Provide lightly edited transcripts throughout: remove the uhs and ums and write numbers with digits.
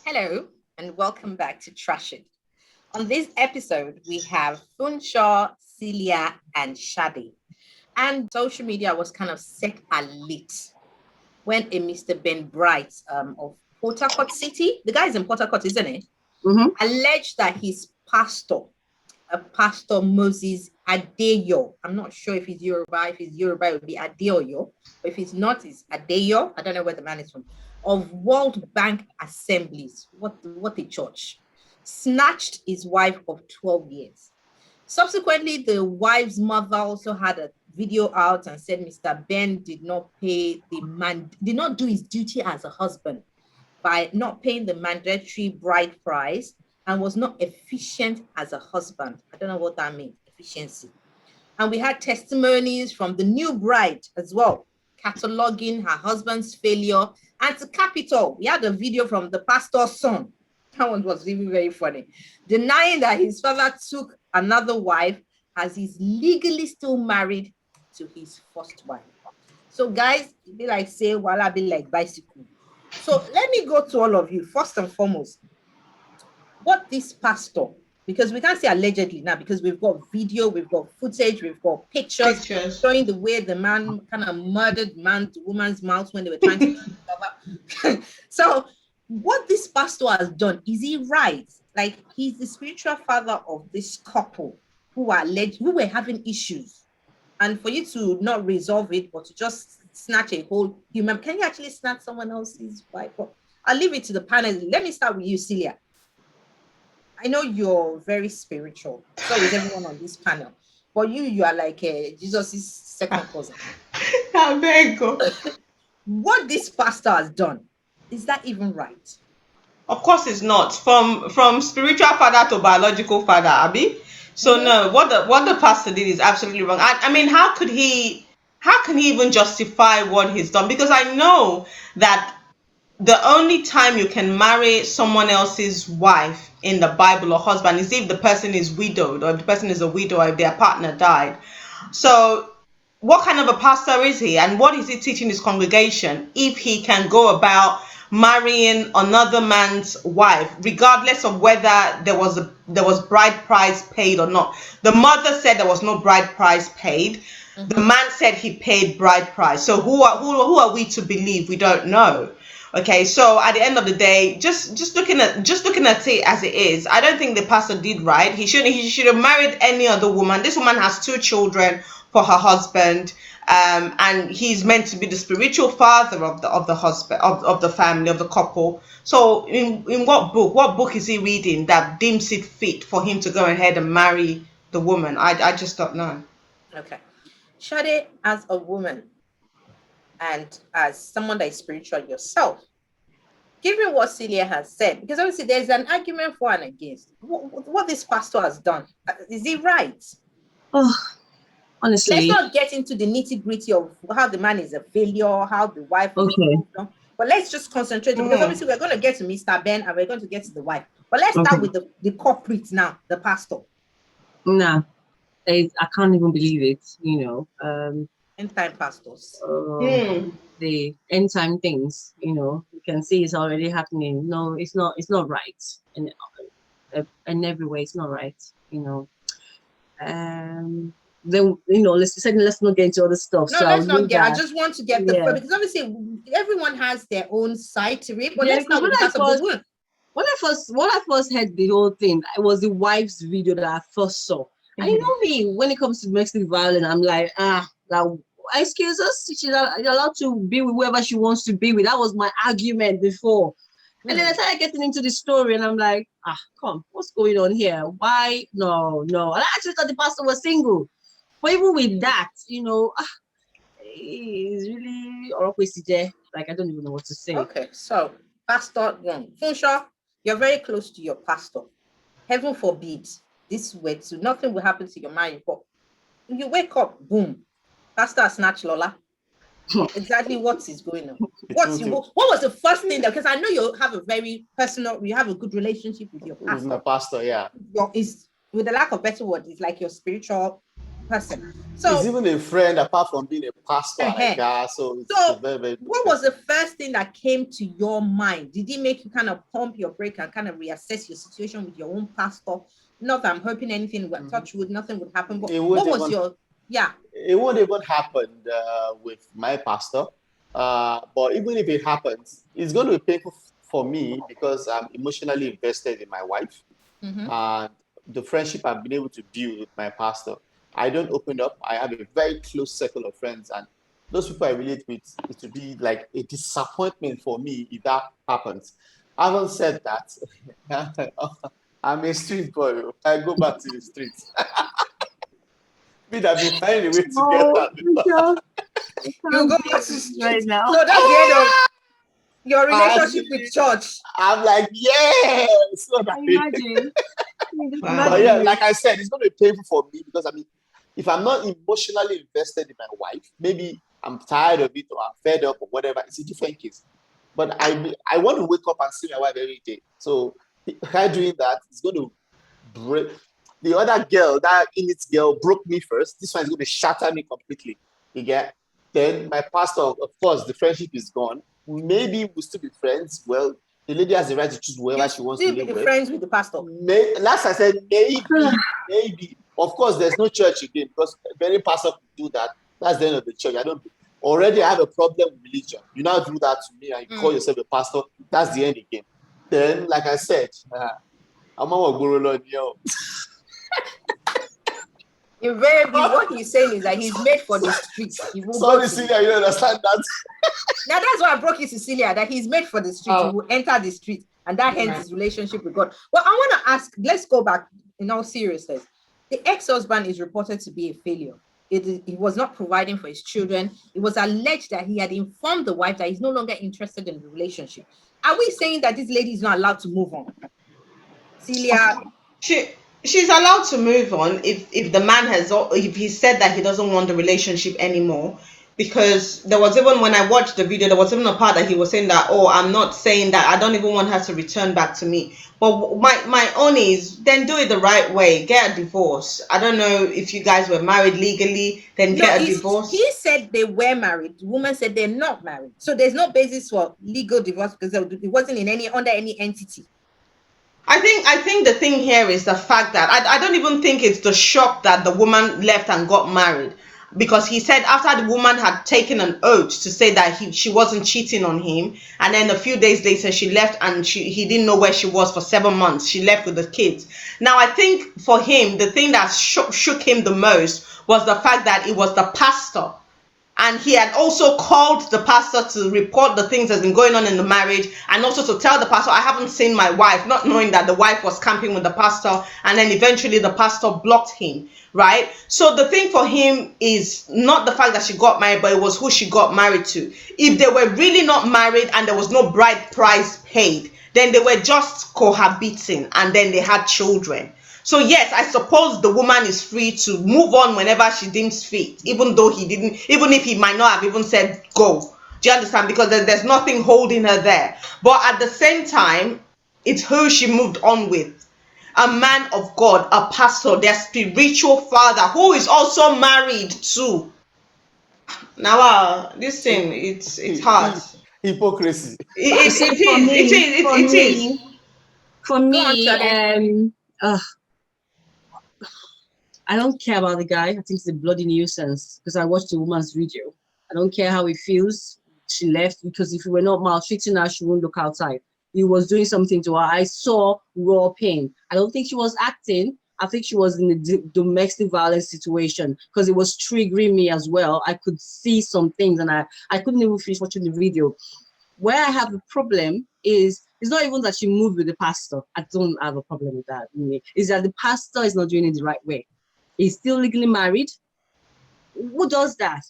Hello, and welcome back to Trash It. On this episode, we have Funshaw, Celia, and Shadi. And social media was kind of set alight when a Mr. Ben Bright of Port Harcourt City, the guy is in Port Harcourt, isn't he? Mm-hmm. Alleged that his pastor, a pastor Moses Adeyo, I'm not sure if he's Yoruba. If he's Yoruba, it would be Adeoyo. But if he's not, it's Adeyo. I don't know where the man is from. Of World Bank Assemblies. What a church. Snatched his wife of 12 years. Subsequently, the wife's mother also had a video out and said Mr. Ben did not did not do his duty as a husband by not paying the mandatory bride price and was not efficient as a husband. I don't know what that means, efficiency. And we had testimonies from the new bride as well, cataloging her husband's failure. And to cap it all, we had a video from the pastor's son. That one was really very funny, denying that his father took another wife as he's legally still married to his first wife. So guys, it be like say, wala be like bicycle. So let me go to all of you. First and foremost, what this pastor, because we can't say allegedly now, because we've got video, we've got footage, we've got pictures showing the way the man kind of murdered the woman's mouth when they were trying to cover. So what this pastor has done, is he right? Like, he's the spiritual father of this couple who were having issues. And for you to not resolve it, but to just snatch a whole human, can you actually snatch someone else's wife? I'll leave it to the panel. Let me start with you, Celia. I know you're very spiritual. So is everyone on this panel. But you are like Jesus' second cousin. What this pastor has done, is that even right? Of course it's not. From spiritual father to biological father, Abby. So no, what the pastor did is absolutely wrong. I mean, how can he even justify what he's done? Because I know that the only time you can marry someone else's wife in the Bible or husband is if the person is widowed, or if the person is a widow, or if their partner died. So what kind of a pastor is he, and what is he teaching his congregation if he can go about marrying another man's wife, regardless of whether there was bride price paid or not? The mother said there was no bride price paid. Mm-hmm. The man said he paid bride price. So who are we to believe? We don't know. Okay, so at the end of the day, just looking at it as it is, I don't think the pastor did right. He should have married any other woman. This woman has 2 children for her husband, and he's meant to be the spiritual father of the husband, of the family, of the couple. So in what book is he reading that deems it fit for him to go ahead and marry the woman? I just don't know. Okay, Shade, as a woman and as someone that is spiritual yourself, given what Celia has said, because obviously there's an argument for and against what this pastor has done, is he right? Oh, honestly, let's not get into the nitty-gritty of how the man is a failure, how the wife is, but let's just concentrate because obviously we're going to get to Mr. Ben and we're going to get to the wife, but let's start with the culprit now, the pastor. Nah, I can't even believe it, end time pastors, the end time things, you can see it's already happening. No, it's not right, and in every way it's not right. Then let's not get into other stuff. No, let's not get. I just want to get because obviously everyone has their own side to it. But let's not when I first heard the whole thing, it was the wife's video that I first saw. And you know me, when it comes to domestic violence, I'm like, excuse us, she's allowed to be with whoever she wants to be with. That was my argument before. And then I started getting into the story and I'm like, come, what's going on here? Why? No. And I actually thought the pastor was single. But even with that, it's really like I don't even know what to say. Okay, so Pastor Funshaw, you're very close to your pastor. Heaven forbid this way, so nothing will happen to your marriage. But you wake up, boom, pastor snatch Lola. Exactly what is going on? What was the first thing that, because I know you have a very personal, you have a good relationship with your pastor. With my pastor, yeah. Is with the lack of better word, it's like your spiritual person. He's So even a friend apart from being a pastor like that. So it's very, very what was the first thing that came to your mind? Did it make you kind of pump your brake and kind of reassess your situation with your own pastor? Not that I'm hoping anything would touch wood, nothing would happen. But what was your It won't even happen with my pastor. But even if it happens, it's going to be painful for me because I'm emotionally invested in my wife. And the friendship I've been able to build with my pastor. I don't open up. I have a very close circle of friends, and those people I relate with, it would be like a disappointment for me if that happens. Having said that, I'm a street boy. I go back to the streets. Me that be finding a way to get out. You go back to the streets right now. So that's the end of your relationship with church. I'm like, yes. So Imagine. But yeah, like I said, it's going to be painful for me because I mean, if I'm not emotionally invested in my wife, maybe I'm tired of it or I'm fed up or whatever. It's a different case. But I want to wake up and see my wife every day. So her doing that is going to break. The other girl, that Init girl, broke me first. This one is going to shatter me completely. You get? Then my pastor, of course, the friendship is gone. Maybe we'll still be friends. Well, the lady has the right to choose whoever she wants to live with. Friends with the pastor. Last I said, maybe. Of course, there's no church again because any pastor could do that. That's the end of the church. I have a problem with religion. You now do that to me and you call yourself a pastor. That's the end again. Then, like I said, I'm a guru. Invariably, what he's saying is that he's made for the streets. Sorry, Celia, you understand that? Now that's why I broke it, Cecilia, that he's made for the streets. He will enter the street, and that ends his relationship with God. Well, I want to ask, let's go back in all seriousness. The ex-husband is reported to be a failure. He was not providing for his children. It was alleged that he had informed the wife that he's no longer interested in the relationship. Are we saying that this lady is not allowed to move on? Celia? She's allowed to move on if the man if he said that he doesn't want the relationship anymore. Because there was, even when I watched the video, there was even a part that he was saying that, oh, I'm not saying that, I don't even want her to return back to me. But my own is, then do it the right way. Get a divorce. I don't know if you guys were married legally, then get a divorce. He said they were married. The woman said they're not married. So there's no basis for legal divorce because it wasn't under any entity. I think the thing here is the fact that I don't even think it's the shock that the woman left and got married. Because he said after the woman had taken an oath to say that she wasn't cheating on him, and then a few days later she left and he didn't know where she was for 7 months. She left with the kids. Now I think for him, the thing that shook him the most was the fact that it was the pastor. And he had also called the pastor to report the things that's been going on in the marriage, and also to tell the pastor, I haven't seen my wife, not knowing that the wife was camping with the pastor, and then eventually the pastor blocked him, right? So the thing for him is not the fact that she got married, but it was who she got married to. If they were really not married and there was no bride price paid, then they were just cohabiting and then they had children. So yes, I suppose the woman is free to move on whenever she deems fit, even though even if he might not have even said go. Do you understand? Because there's nothing holding her there. But at the same time, it's who she moved on with. A man of God, a pastor, their spiritual father, who is also married too. Now, this thing, it's hard. Hypocrisy. It is. For me, I don't care about the guy. I think it's a bloody nuisance because I watched the woman's video. I don't care how it feels. She left because if we were not maltreating her, she wouldn't look outside. He was doing something to her. I saw raw pain. I don't think she was acting. I think she was in a domestic violence situation because it was triggering me as well. I could see some things and I couldn't even finish watching the video. Where I have a problem is, it's not even that she moved with the pastor. I don't have a problem with that. It's that the pastor is not doing it the right way. He's still legally married. Who does that?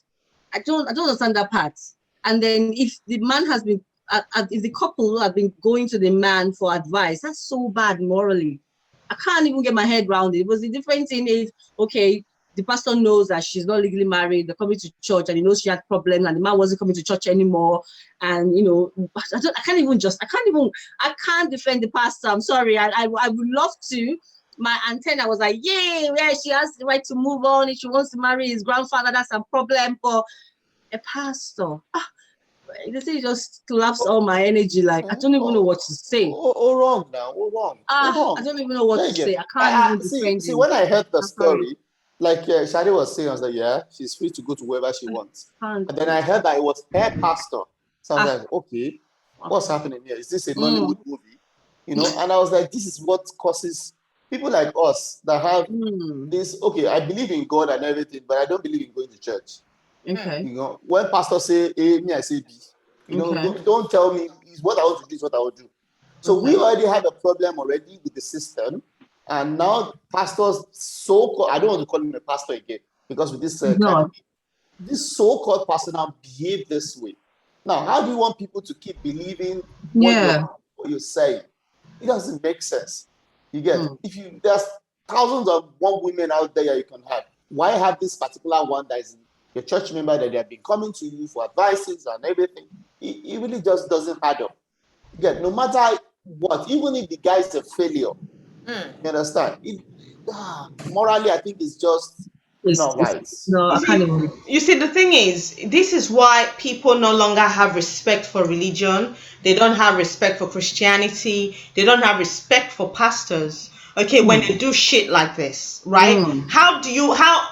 I don't understand that part. And then if the man has been, if the couple have been going to the man for advice, that's so bad morally. I can't even get my head around it. Because the different thing is, okay, the pastor knows that she's not legally married. They're coming to church and he knows she had problems and the man wasn't coming to church anymore. And, I can't defend the pastor. I'm sorry. I would love to, my antenna was like, yay, yeah, she has the right to move on. If she wants to marry his grandfather, that's a problem. For a pastor, the thing just collapsed all my energy. Like, I don't even know what to say. Wrong now. Wrong. I don't even know what to say. I can't even defend see, him. when I heard the I'm sorry. story, like Shadi was saying, I was like, yeah, she's free to go to wherever she wants. And Can't. then I heard that it was her pastor. So I was like, okay, what's happening here? Is this a Nollywood movie? You know, and I was like, this is what causes people like us that have this. Okay, I believe in God and everything, but I don't believe in going to church. Okay. You know, when pastors say A, me I say B. You know, Okay. don't tell me is what I want to do is what I will do. So we Okay. already had a problem already with the system, and now pastors so-called, I don't want to call him a pastor again because with this No. this so-called pastor now behave this way. Now, how do you want people to keep believing Yeah. what you're saying? It doesn't make sense. You get if there's thousands of one women out there you can have. Why have this particular one that is your church member that they have been coming to you for advices and everything? It really just doesn't add up. Yeah, no matter what, even if the guy is a failure, you understand? Morally, I think it's just not right. No, I can't even. You see, the thing is, this is why people no longer have respect for religion. They don't have respect for Christianity. They don't have respect for pastors. Okay, when they do shit like this, right? How,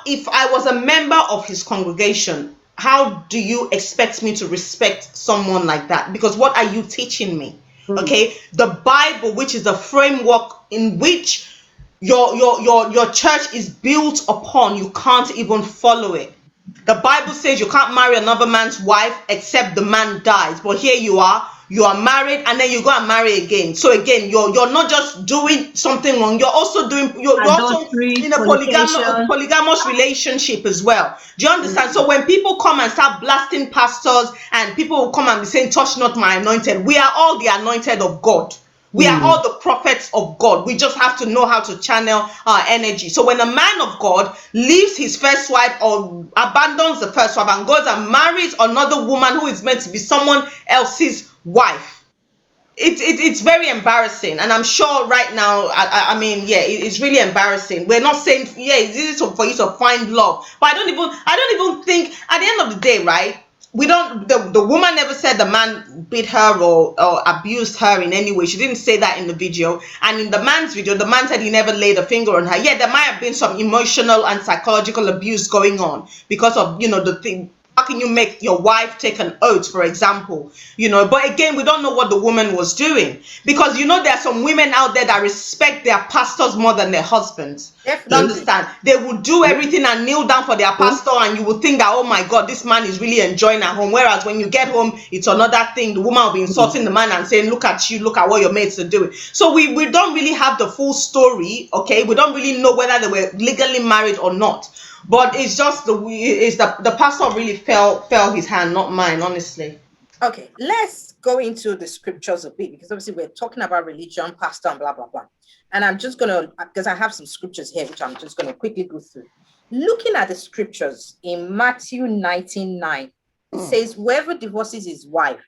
if I was a member of his congregation, how do you expect me to respect someone like that? Because what are you teaching me? Okay, the Bible, which is the framework in which your church is built upon, you can't even follow it. The Bible says you can't marry another man's wife except the man dies. But here you are married, and then you go and marry again. So again, you're not just doing something wrong, you're also doing you're also Adultery, in a fornication. polygamous relationship as well. Do you understand? So when people come and start blasting pastors, and people will come and be saying, touch not my anointed, we are all the anointed of God. We are all the prophets of God. We just have to know how to channel our energy. So when a man of God leaves his first wife or abandons the first wife and goes and marries another woman who is meant to be someone else's wife, it's very embarrassing. And I'm sure right now, I mean, yeah, it's really embarrassing. We're not saying, yeah, it's easy for you to find love, but I don't even think at the end of the day, right? We don't, the woman never said the man beat her or abused her in any way. She didn't say that in the video. And in the man's video, the man said he never laid a finger on her. Yeah, there might have been some emotional and psychological abuse going on because of, the thing. How can you make your wife take an oath, for example? But again, we don't know what the woman was doing, because there are some women out there that respect their pastors more than their husbands. Definitely. You understand? They will do everything and kneel down for their pastor, and you will think that, oh my God, this man is really enjoying at home. Whereas when you get home, it's another thing. The woman will be insulting the man and saying, look at you, look at what your mates are doing. So we don't really have the full story, okay? We don't really know whether they were legally married or not. But it's just the pastor really fell his hand, not mine, honestly. Okay, let's go into the scriptures a bit, because obviously we're talking about religion, pastor, and blah, blah, blah. And I'm just going to, because I have some scriptures here, which I'm just going to quickly go through. Looking at the scriptures in Matthew 19:9, it says, whoever divorces his wife,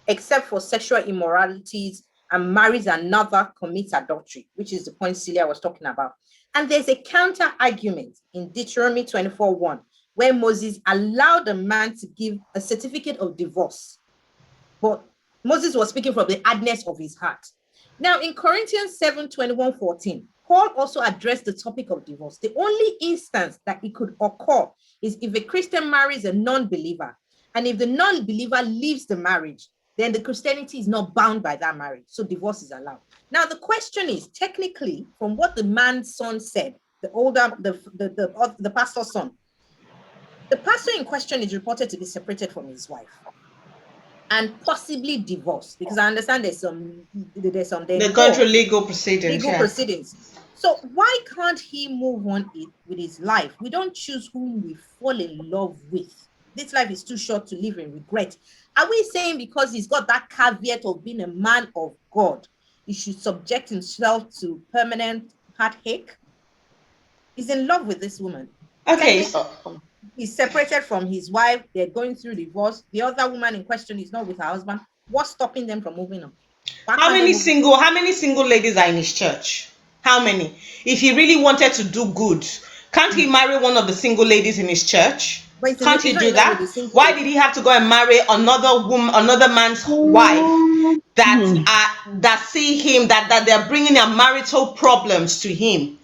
except for sexual immoralities, and marries another, commits adultery, which is the point Celia was talking about. And there's a counter argument in Deuteronomy 24:1, where Moses allowed a man to give a certificate of divorce. But Moses was speaking from the hardness of his heart. Now, in Corinthians 7:21-14, Paul also addressed the topic of divorce. The only instance that it could occur is if a Christian marries a non-believer, and if the non-believer leaves the marriage, then the Christianity is not bound by that marriage. So divorce is allowed. Now, the question is, technically, from what the man's son said, the pastor's son, the pastor in question is reported to be separated from his wife and possibly divorced, because I understand they're going through legal proceedings. So why can't he move on with his life? We don't choose whom we fall in love with. This life is too short to live in regret. Are we saying because he's got that caveat of being a man of God, he should subject himself to permanent heartache? He's in love with this woman. Okay. He's separated from his wife. They're going through divorce. The other woman in question is not with her husband. What's stopping them from moving on? How many single ladies are in his church? How many? If he really wanted to do good, can't he marry one of the single ladies in his church? But Can't he he's not do in love with the that? single Why lady. did he have to go and marry another woman, another man's wife that see him, that they're bringing their marital problems to him?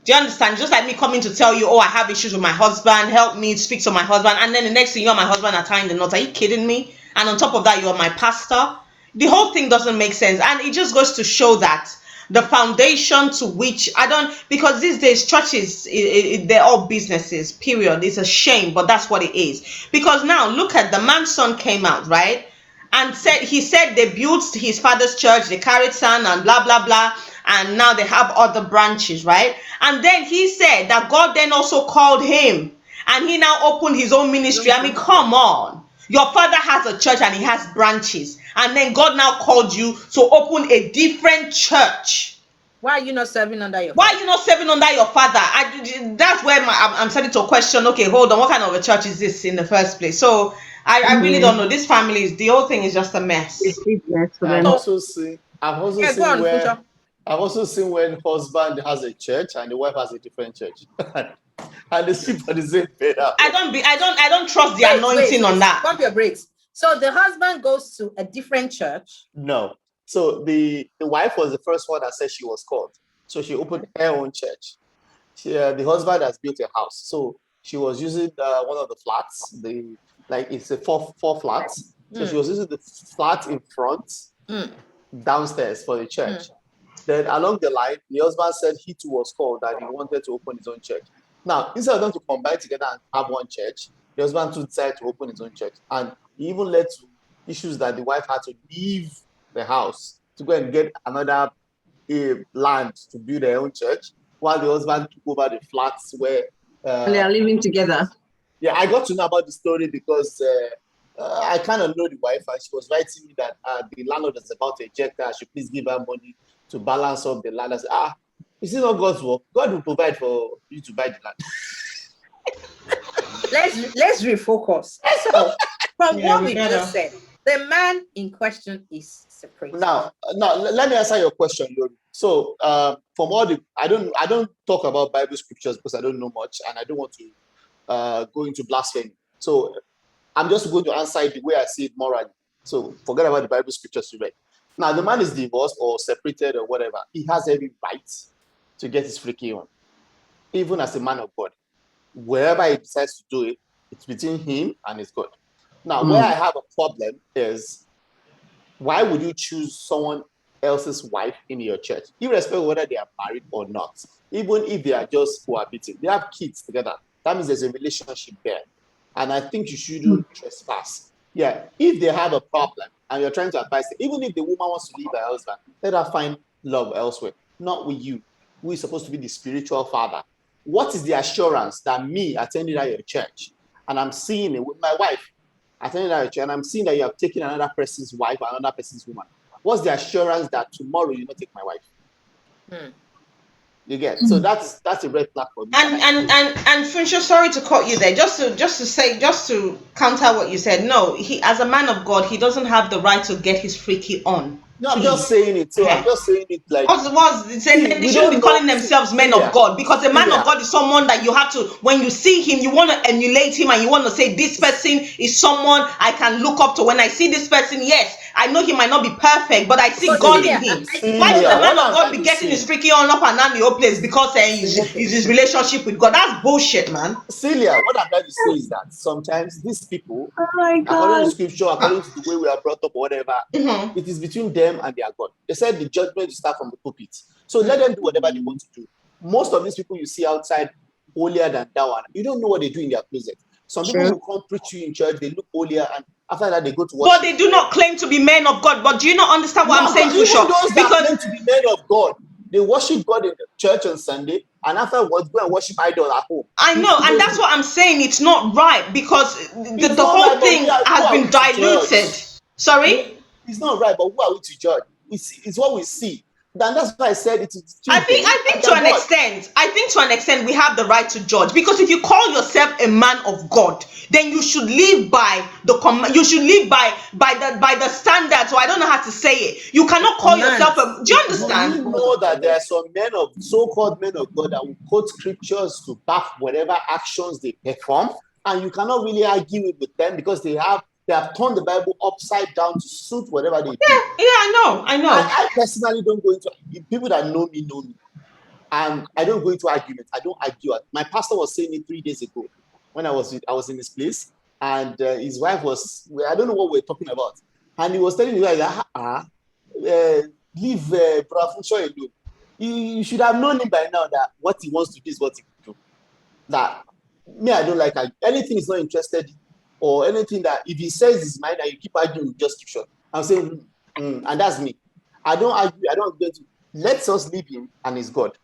Do you understand? Just like me coming to tell you, oh, I have issues with my husband, help me speak to my husband, and then the next thing you and my husband are tying the knot. Are you kidding me? And on top of that, you're my pastor. The whole thing doesn't make sense, and it just goes to show that the foundation to which I don't, because these days churches, they're all businesses, period. It's a shame, but that's what it is. Because now look at the man's son came out, right? And he said they built his father's church, they carried sand and blah blah blah, and now they have other branches, right? And then he said that God then also called him, and he now opened his own ministry. I mean, come on. Your father has a church and he has branches, and then God now called you to open a different church. Why are you not serving under your Why father? are you not serving under your father? That's where I'm starting to question, okay, hold on, what kind of a church is this in the first place? So I really don't know. This family the whole thing is just a mess. I've also seen Yeah, go on, where Funsho. I've also seen when husband has a church and the wife has a different church. And they sleep on the same bed. I don't trust the Wait, anointing on that. Pump your brakes. So the husband goes to a different church. No. So the wife was the first one that said she was called. So she opened her own church. The husband has built a house. So she was using one of the flats. It's a four flats. So she was using the flat in front downstairs for the church. Then along the line, the husband said he too was called that he wanted to open his own church. Now, instead of them to combine together and have one church, the husband too decided to open his own church. And he even led to issues that the wife had to leave the house to go and get another land to build their own church, while the husband took over the flats where and they are living together. Yeah, I got to know about the story because I kind of know the wife, and she was writing me that the landlord is about to eject her. I should please give her money to balance up the land. I said, is it not God's work? God will provide for you to buy the land. Let's refocus. So, from what we just said, the man in question is separated. Now, let me answer your question, Yori. So, from all I don't talk about Bible scriptures because I don't know much, and I don't want to go into blasphemy. So, I'm just going to answer it the way I see it morally. So, forget about the Bible scriptures you read. Now, the man is divorced or separated or whatever. He has every right to get his freaky on, even as a man of God. Wherever he decides to do it, it's between him and his God. Now, where I have a problem is, why would you choose someone else's wife in your church, irrespective of whether they are married or not? Even if they are just cohabiting, they have kids together. That means there's a relationship there. And I think you shouldn't trespass. Yeah, if they have a problem and you're trying to advise them, even if the woman wants to leave her husband, let her find love elsewhere, not with you, who is supposed to be the spiritual father. What is the assurance that me attending at your church and I'm seeing it with my wife, attending at your church, and I'm seeing that you have taken another person's wife or another person's woman? What's the assurance that tomorrow you not take my wife? You get? So that's a red flag for me. And Funsho, sorry to cut you there. Just to counter what you said. No, he, as a man of God, he doesn't have the right to get his freaky on. No, I'm just saying it. So I'm just saying it like. They shouldn't be calling themselves men of God, because a man of God is someone that you have to, when you see him, you want to emulate him and you want to say, this person is someone I can look up to. When I see this person, yes, I know he might not be perfect, but I see God in him. Why should a man of God be getting his freaky on up and down the whole place because it's his relationship with God? That's bullshit, man. Celia, what I'm trying to say is that sometimes these people, according to scripture, according to the way we are brought up or whatever, it is between them and their God. They said the judgment will start from the pulpit. So let them do whatever they want to do. Most of these people you see outside, holier than thou, you don't know what they do in their closet. Some people who come preach you in church, they look holier, and after that they go to worship. But they do not claim to be men of God. But do you not understand what I'm saying, Funsho? Those that claim to be men of God, they worship God in the church on Sunday, and afterwards go and worship idol at home. I know, and that's what I'm saying. It's not right, because the whole thing has been diluted. Sorry? It's not right, but who are we to judge? It's what we see. then that's why I said it is I Tuesday. think to an extent we have the right to judge, because if you call yourself a man of God, then you should live by you should live by the standards, or I don't know how to say it. You cannot call yourself a, do you understand? You know that there are some so-called men of God that will quote scriptures to back whatever actions they perform, and you cannot really argue with them because they have turned the Bible upside down to suit whatever they do. Yeah, I know. I personally don't go into, people that know me, and I don't go into arguments. I don't argue. My pastor was saying it 3 days ago when I was in his place, and his wife was, I don't know what we're talking about, and he was telling me that leave Brother Funsho alone. You should have known him by now that what he wants to do is what he can do. That me, I don't like anything he's not interested in, or anything that if he says his mind and you keep arguing, just keep short. I'm saying, and that's me. I don't argue. I don't get to. Let us leave him and his God.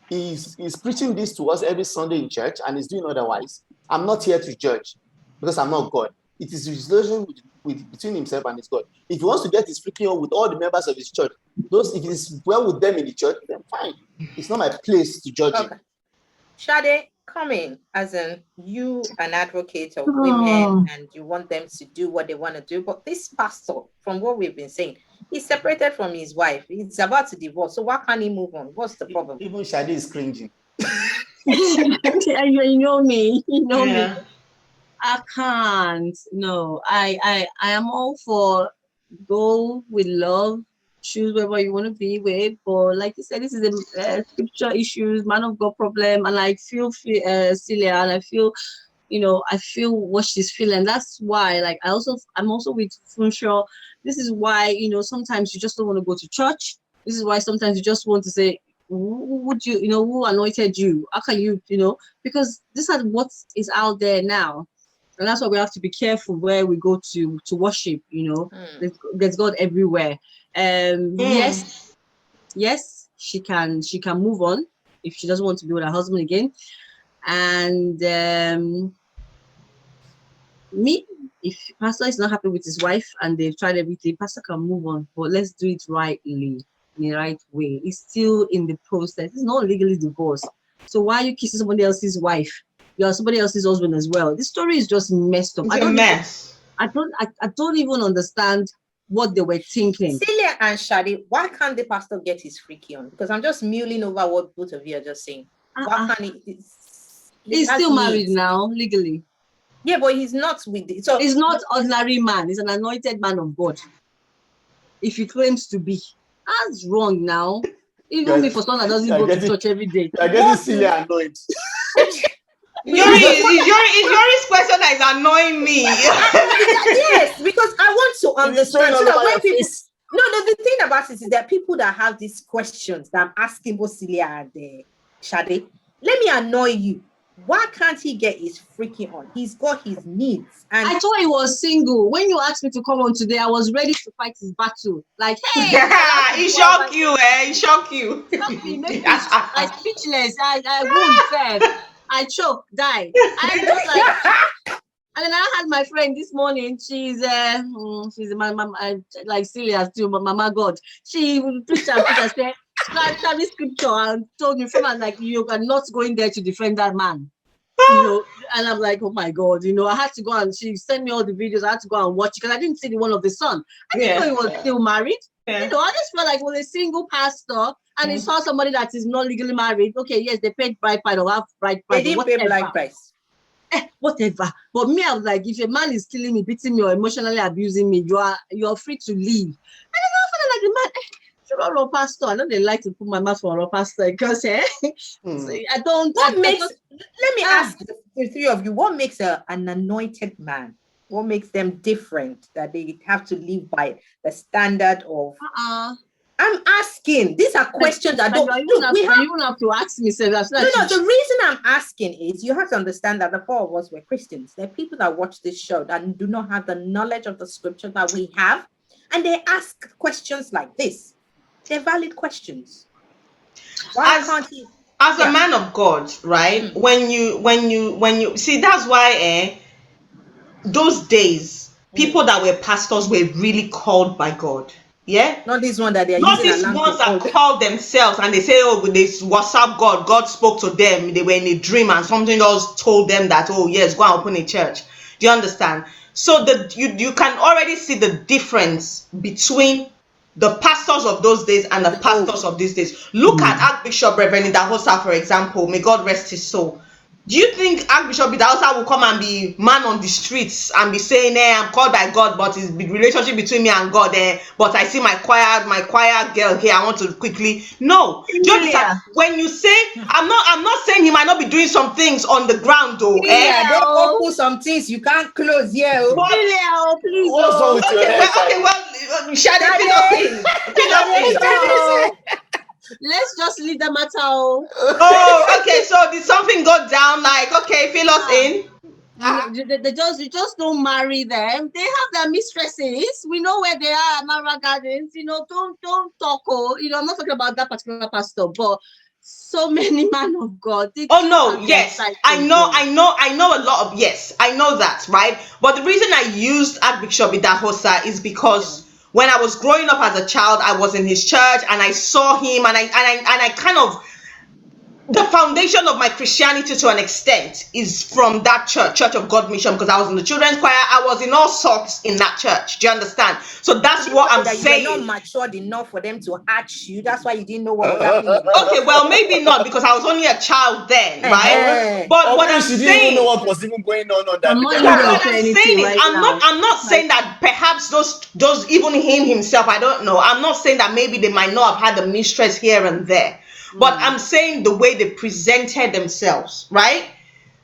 He's preaching this to us every Sunday in church, and he's doing otherwise. I'm not here to judge because I'm not God. It is his relationship between himself and his God. If he wants to get his freaking on with all the members of his church, if it's well with them in the church, then fine. It's not my place to judge him. Shade, come in, as in you an advocate of women and you want them to do what they want to do. But this pastor, from what we've been saying, he's separated from his wife. He's about to divorce. So why can't he move on? What's the problem? Even Shade is cringing. You know me. Me. I can't. No, I am all for go with love, choose wherever you want to be with. But like you said, this is a scripture issues, man of God problem, and I feel Celia, and I feel, I feel what she's feeling. That's why, like, I'm also with Funsho. This is why, sometimes you just don't want to go to church. This is why sometimes you just want to say, would you, who anointed you? How can you, because this is what is out there now. And that's why we have to be careful where we go to worship, There's God everywhere. Yes, she can move on if she doesn't want to be with her husband again. And if pastor is not happy with his wife and they've tried everything, pastor can move on, but let's do it rightly, in the right way. It's still in the process. It's not legally divorced. So why are you kissing somebody else's wife? You're somebody else's husband as well. This story is just messed up. It's a mess. I don't even understand what they were thinking. Celia and Shadi, why can't the pastor get his freaky on? Because I'm just mulling over what both of you are just saying. Why can't he? He's still married now, legally. Yeah, but he's not with it. So he's not ordinary man. He's an anointed man of God. If he claims to be, that's wrong now. Even me, for someone that doesn't go to church every day. I guess Celia annoyed. Yuri's question is annoying me. Yes, because I want to understand. So that when people, the thing about it is that people that have these questions that I'm asking both Celia and Shade, let me annoy you. Why can't he get his freaking on? He's got his needs. And I thought he was single. When you asked me to come on today, I was ready to fight his battle. Like, hey, he shocked you, He shocked you. I'm speechless. I won't fair. I choked, died. I just like, and then I had my friend this morning. She's my mom, like Celia too, but Mama God. She preached and said, "Study scripture," and told me, "From like you are not going there to defend that man." And I'm like, oh my God, I had to go, and she sent me all the videos. I had to go and watch it because I didn't see the one of the son. I didn't know he was still married. I just felt like a single pastor. And he saw somebody that is not legally married. Okay, yes, they paid bride price or half bride price. They didn't pay bride price. Whatever. But me, I was like, if a man is killing me, beating me, or emotionally abusing me, you're free to leave. And then I felt like the man, you're a pastor. I know they like to put my mouth for a pastor because so I don't. Let me ask the three of you, what makes an anointed man? What makes them different that they have to live by the standard of? I'm asking. These are questions I don't. You have to ask me. No, the reason I'm asking is you have to understand that the four of us were Christians. There are people that watch this show that do not have the knowledge of the scripture that we have, and they ask questions like this. They're valid questions. Why can't he? As a man of God, right? When you see, that's why those days people that were pastors were really called by God. Yeah. Not this one that they are Not using these alarm ones to call that them. call themselves and they say, oh, this WhatsApp God, God spoke to them. They were in a dream and something else told them that, oh, yes, go and open a church. Do you understand? So you can already see the difference between the pastors of those days and the pastors of these days. Look at Archbishop Reverend Idahosa, for example. May God rest his soul. Do you think Archbishop Idahosa will come and be man on the streets and be saying, I'm called by God, but it's the relationship between me and God, but I see my choir girl here, I want to quickly. No. Do you understand? When you say, I'm not saying he might not be doing some things on the ground though. Yeah, they open some things you can't close here. Please, What's wrong with your Okay, head, well, Shade, fill us in. Fill us in. Let's just leave the matter. Oh, okay. So did something go down? Like, okay, fill us in. They just don't marry them. They have their mistresses. We know where they are at Mara Gardens. Don't talk. I'm not talking about that particular pastor, but so many men of God. Oh no, yes, I know a lot of, yes, I know that, right? But the reason I used Archbishop Idahosa is because when I was growing up as a child, I was in his church and I saw him, and I kind of, the foundation of my Christianity to an extent is from that Church of God Mission, because I was in the children's choir. I was in all sorts in that church. Do you understand? So that's what I'm saying. You were not matured enough for them to ask you. That's why you didn't know what was happening. Okay, well, maybe not, because I was only a child then, right? But what I'm saying, didn't even know what was even going on that. What I'm saying is, I'm not saying that perhaps those even him himself, I don't know. I'm not saying that maybe they might not have had a mistress here and there. But I'm saying the way they presented themselves, right?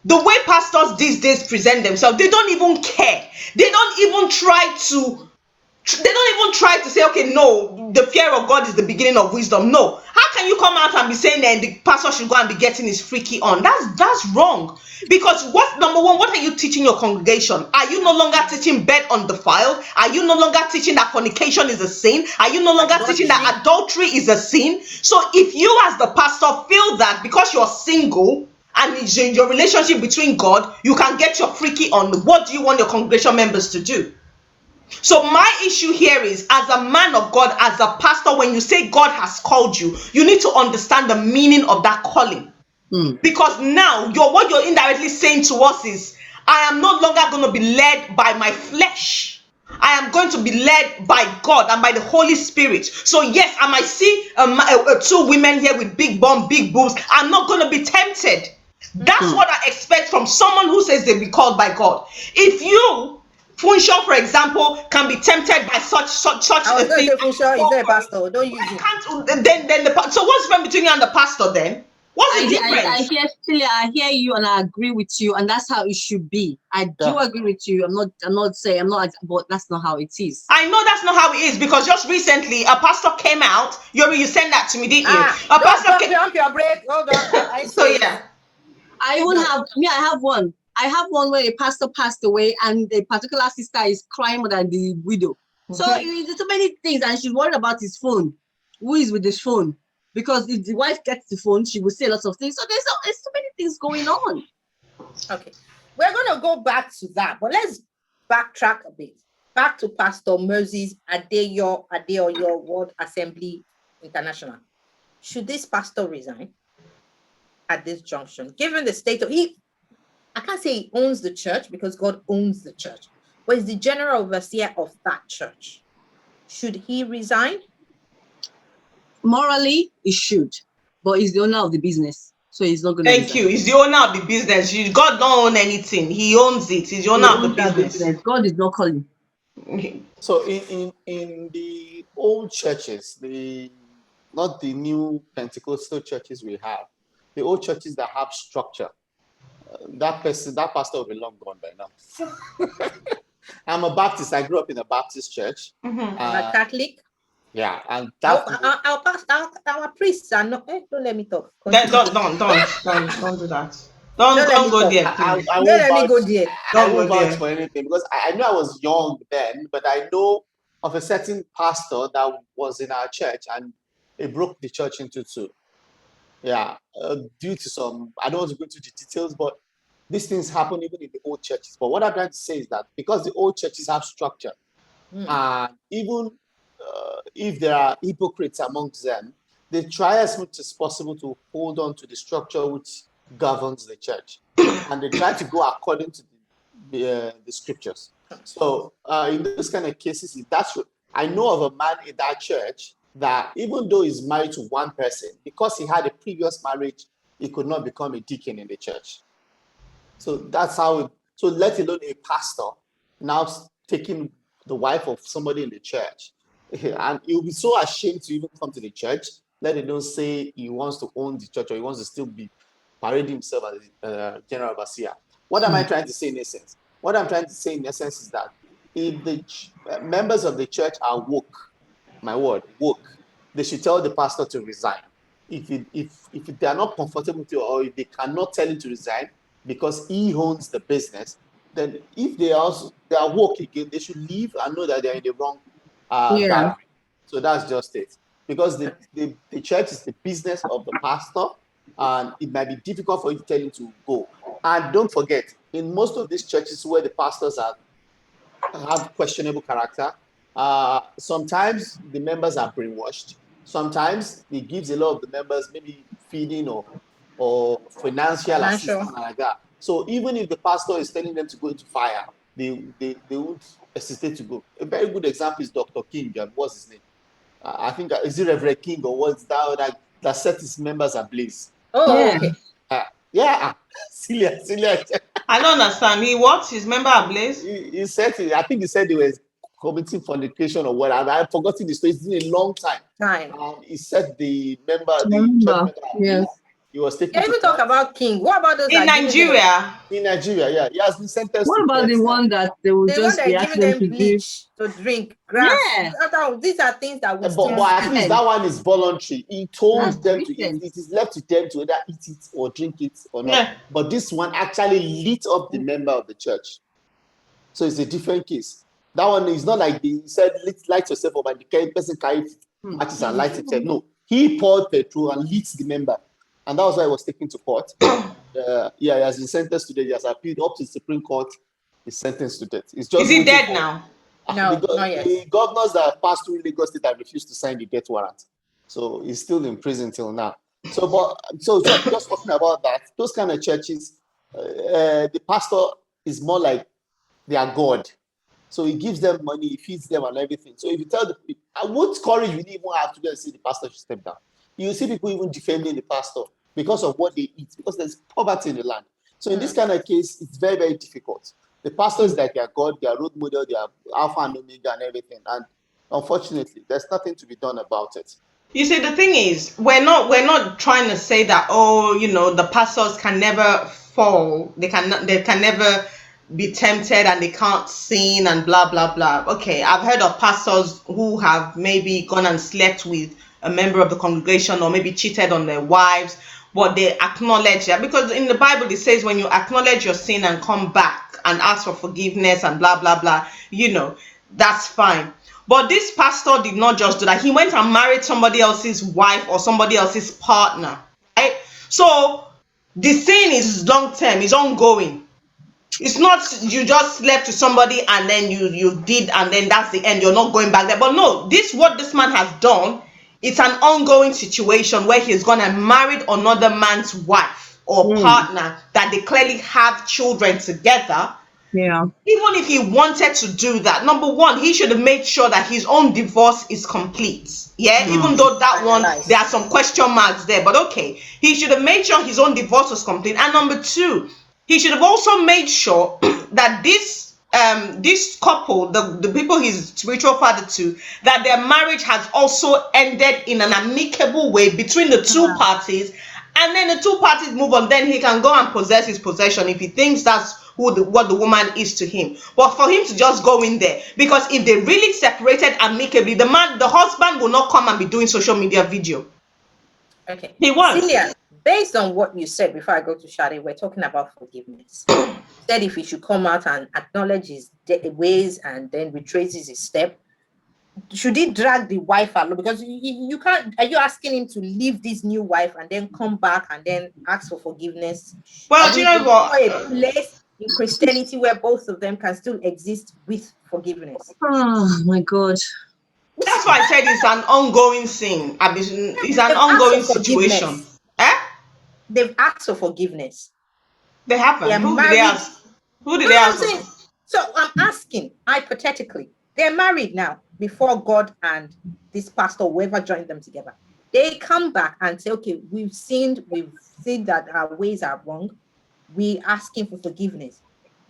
The way pastors these days present themselves, they don't even care. They don't even try to say, okay, no, the fear of God is the beginning of wisdom. No. How can you come out and be saying that the pastor should go and be getting his freaky on? That's wrong. Because number one, what are you teaching your congregation? Are you no longer teaching bed undefiled? Are you no longer teaching that fornication is a sin? Are you no longer teaching that adultery is a sin? So if you as the pastor feel that because you're single and it's your relationship between God, you can get your freaky on, what do you want your congregation members to do? So my issue here is, as a man of God, as a pastor, when you say God has called you, you need to understand the meaning of that calling. Because now what you're indirectly saying to us is, I am no longer going to be led by my flesh. I am going to be led by God and by the Holy Spirit. So yes, I might see two women here with big bum, big boobs. I'm not going to be tempted. That's what I expect from someone who says they be called by God. If you, Funshaw, for example, can be tempted by such a thing. Funshaw is not a pastor. Don't use it. So what's the difference between you and the pastor then? What's the difference? I hear you and I agree with you, and that's how it should be. I do agree with you. But that's not how it is. I know that's not how it is, because just recently a pastor came out. You sent that to me, didn't you? A pastor came out. Your break. Hold on. So yeah. I have one. I have one where a pastor passed away and the particular sister is crying more than the widow. So there's so many things, and she's worried about his phone. Who is with his phone? Because if the wife gets the phone, she will say lots of things. So there's so many things going on. Okay. We're going to go back to that, but let's backtrack a bit. Back to Pastor Moses Adeoyo World Assembly International. Should this pastor resign at this junction, given the state of I can't say he owns the church because God owns the church, but he's the general overseer of that church. Should he resign? Morally, he should, but he's the owner of the business, so he's not going to. Thank you. He's the owner of the business. God don't own anything. He owns it. He's the owner of the business. God is not calling. So in the old churches, not the new Pentecostal churches we have, the old churches that have structure, that pastor will be long gone by now. I'm a Baptist. I grew up in a Baptist church. I'm a Catholic. Yeah, and our priests are not. Don't let me talk. Don't do that. Don't go there. Don't let me go there. I won't vouch for anything, because I know I was young then, but I know of a certain pastor that was in our church and he broke the church into two. Yeah, due to some, I don't want to go into the details, but these things happen even in the old churches. But what I'm trying to say is that because the old churches have structure, and even if there are hypocrites amongst them, they try as much as possible to hold on to the structure which governs the church, and they try to go according to the scriptures. So in those kind of cases, if that's what I know of a man in that church that even though he's married to one person, because he had a previous marriage, he could not become a deacon in the church. So that's how. So let alone a pastor now taking the wife of somebody in the church, and he'll be so ashamed to even come to the church. Let alone say he wants to own the church or he wants to still be parading himself as general overseer. What am I trying to say in essence? What I'm trying to say in essence is that if the members of the church are woke, my word, woke, they should tell the pastor to resign. If they are not comfortable with it, or if they cannot tell him to resign because he owns the business, then if they are woke again, they should leave and know that they are in the wrong gathering. So that's just it. Because the church is the business of the pastor, and it might be difficult for you to tell him to go. And don't forget, in most of these churches where the pastors have questionable character, sometimes the members are brainwashed. Sometimes it gives a lot of the members maybe feeding or financial assistance like that. So even if the pastor is telling them to go into fire, they would hesitate to go. A very good example is Dr. King. What's his name? I think is it Reverend King or what's that set his members ablaze. Okay. Celia. I don't understand. He what? His member ablaze? He said I think he said they were committing fornication or whatever. I've forgotten the story. It's been a long time. He said the church member ablaze. He was taken. Can you talk about King? What about those in Nigeria? In Nigeria, yeah, he has been sentenced. What about the one that they will just be asking them to bleach to drink grass? Yeah. These are things that we but at least that one is voluntary. He told them to eat. It is left to them to either eat it or drink it or not. Yeah. But this one actually lit up the member of the church. So it's a different case. That one is not like he said, light yourself up, and the person carried matches and lighted it. No, he poured petrol and lit the member. And that was why he was taken to court. He has been sentenced to death. He has appealed up to the Supreme Court. He's sentenced to death. Is he dead now? No, not yet. The governors that passed through Lagos State have refused to sign the death warrant. So he's still in prison till now. So just talking about that, those kind of churches, the pastor is more like their God. So he gives them money, he feeds them and everything. So if you tell the people, what courage we even have to go and see the pastor should step down? You see people even defending the pastor because of what they eat, because there's poverty in the land. So in this kind of case, it's very, very difficult. The pastor is like their God, their road model, their alpha and omega and everything. And unfortunately, there's nothing to be done about it. You see, the thing is, we're not trying to say that, the pastors can never fall. They can never be tempted and they can't sin and blah, blah, blah. Okay, I've heard of pastors who have maybe gone and slept with a member of the congregation or maybe cheated on their wives, but they acknowledge that, because in the Bible it says when you acknowledge your sin and come back and ask for forgiveness and blah blah blah, that's fine. But this pastor did not just do that. He went and married somebody else's wife or somebody else's partner, right? So the sin is long term, it's ongoing. It's not you just slept with somebody and then you did and then that's the end, you're not going back there. But no, what this man has done, it's an ongoing situation where he's gone and married another man's wife or partner that they clearly have children together. Yeah. Even if he wanted to do that, number one, he should have made sure that his own divorce is complete. Yeah, even though that one, there are some question marks there, but okay. He should have made sure his own divorce was complete. And number two, he should have also made sure that this couple, the people he's spiritual father to, that their marriage has also ended in an amicable way between the two parties, and then the two parties move on. Then he can go and possess his possession if he thinks that's what the woman is to him. But for him to just go in there, because if they really separated amicably, the husband will not come and be doing social media video. Okay. He was. Celia, based on what you said before I go to Shadi, we're talking about forgiveness. You said if he should come out and acknowledge his ways and then retraces his step, should he drag the wife along? Because you can't. Are you asking him to leave this new wife and then come back and then ask for forgiveness? Well, do you know what? A place in Christianity where both of them can still exist with forgiveness. Oh my God. That's why I said it's an ongoing thing. It's an They've asked ongoing for situation. forgiveness. Eh? They've asked for forgiveness. They They are haven't. Who did they married. ask? Who did No, they no, I'm ask saying. for? So I'm asking hypothetically. They're married now before God and this pastor, whoever joined them together. They come back and say, okay, we've seen that our ways are wrong. We asking for forgiveness.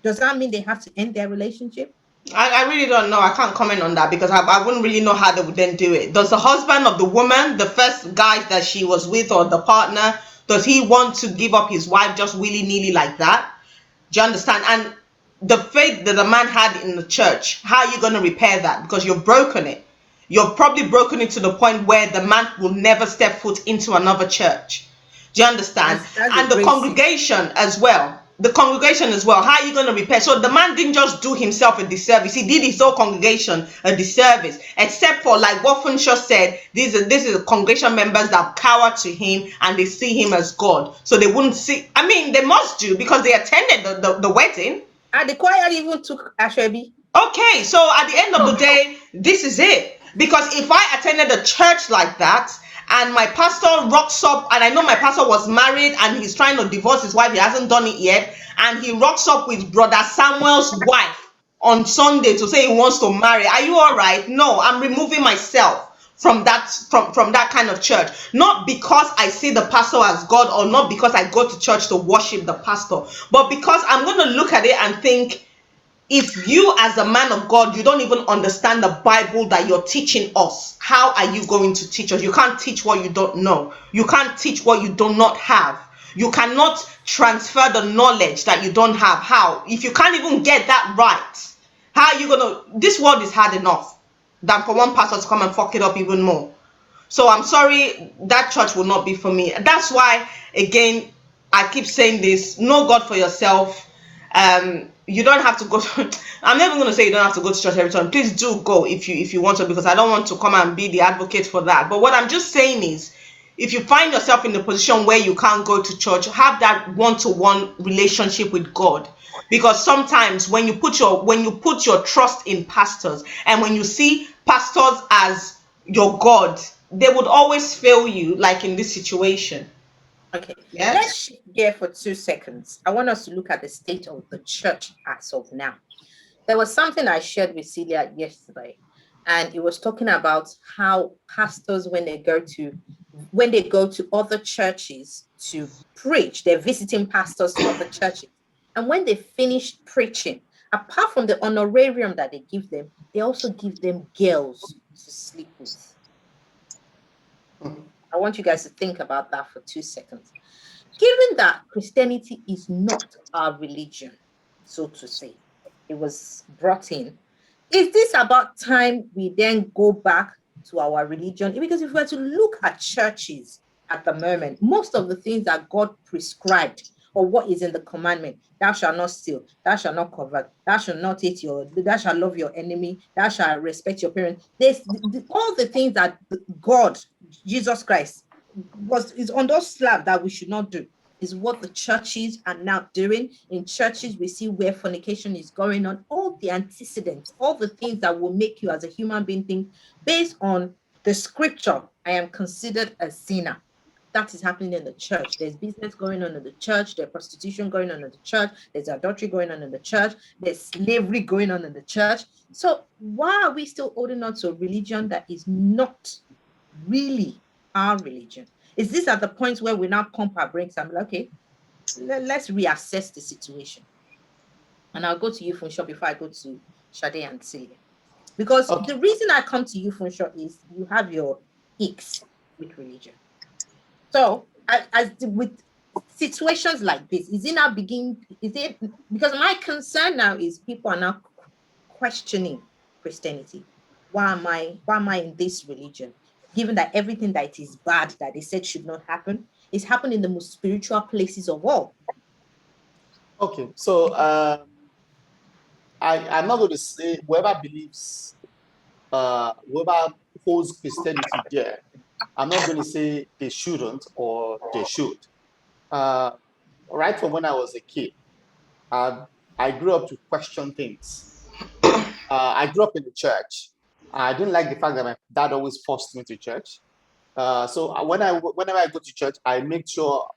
Does that mean they have to end their relationship? I really don't know. I can't comment on that because I wouldn't really know how they would then do it. Does the husband of the woman, the first guy that she was with or the partner, does he want to give up his wife just willy-nilly like that? Do you understand? And the faith that the man had in the church, how are you going to repair that? Because you've broken it. You've probably broken it to the point where the man will never step foot into another church. Do you understand? That's a And the great sin. congregation as well. The congregation as well. How are you going to repair? So the man didn't just do himself a disservice. He did his whole congregation a disservice. Except for, like what Funshaw said, these are congregation members that cower to him and they see him as God. So they wouldn't see. I mean, they must do because they attended the wedding. And the choir even took Ashwebi. Okay, so at the end of the day, this is it. Because if I attended a church like that and my pastor rocks up, and I know my pastor was married and he's trying to divorce his wife, he hasn't done it yet, and he rocks up with brother Samuel's wife on Sunday to say he wants to marry, are you all right? No, I'm removing myself from that kind of church, not because I see the pastor as God or not because I go to church to worship the pastor, but because I'm going to look at it and think, if you as a man of God, you don't even understand the Bible that you're teaching us, how are you going to teach us? You can't teach what you don't know. You can't teach what you do not have. You cannot transfer the knowledge that you don't have. How? If you can't even get that right, how are you gonna? This world is hard enough than for one pastor to come and fuck it up even more. So I'm sorry, that church will not be for me. That's why, again, I keep saying this: know God for yourself. You don't have to go to, I'm never going to say you don't have to go to church every time. Please do go if you want to, because I don't want to come and be the advocate for that. But what I'm just saying is, if you find yourself in the position where you can't go to church, have that one-to-one relationship with God. Because sometimes when you put your trust in pastors and when you see pastors as your God, they would always fail you, like in this situation. Okay, Yeah. let's shift gear for 2 seconds. I want us to look at the state of the church as of now. There was something I shared with Celia yesterday, and it was talking about how pastors, when they go to other churches to preach, they're visiting pastors to other churches. And when they finish preaching, apart from the honorarium that they give them, they also give them girls to sleep with. I want you guys to think about that for 2 seconds. Given that Christianity is not our religion, so to say, it was brought in, is this about time we then go back to our religion? Because if we were to look at churches at the moment, most of the things that God prescribed or what is in the commandment, thou shalt not steal, thou shalt not covet, thou shalt not thou shalt love your enemy, thou shalt respect your parents. There's all the things that God, Jesus Christ, is on those slabs that we should not do, is what the churches are now doing. In churches, we see where fornication is going on, all the antecedents, all the things that will make you as a human being think based on the scripture, I am considered a sinner. That is happening in the church. There's business going on in the church. There's prostitution going on in the church. There's adultery going on in the church. There's slavery going on in the church. So why are we still holding on to a religion that is not really our religion? Is this at the point where we now pump our brakes and be like, okay, let's reassess the situation? And I'll go to you, Funshaw, before I go to Sade and Celia. Because the reason I come to you, Funshaw, is you have your icks with religion. So, with situations like this, is it now because my concern now is people are now questioning Christianity. Why am I in this religion? Given that everything that is bad that they said should not happen is happening in the most spiritual places of all. Okay, so I'm not going to say whoever believes, whoever holds Christianity dear, I'm not going to say they shouldn't or they should. Right from when I was a kid, I grew up to question things. I grew up in the church. I didn't like the fact that my dad always forced me to church. So whenever I go to church, I make sure,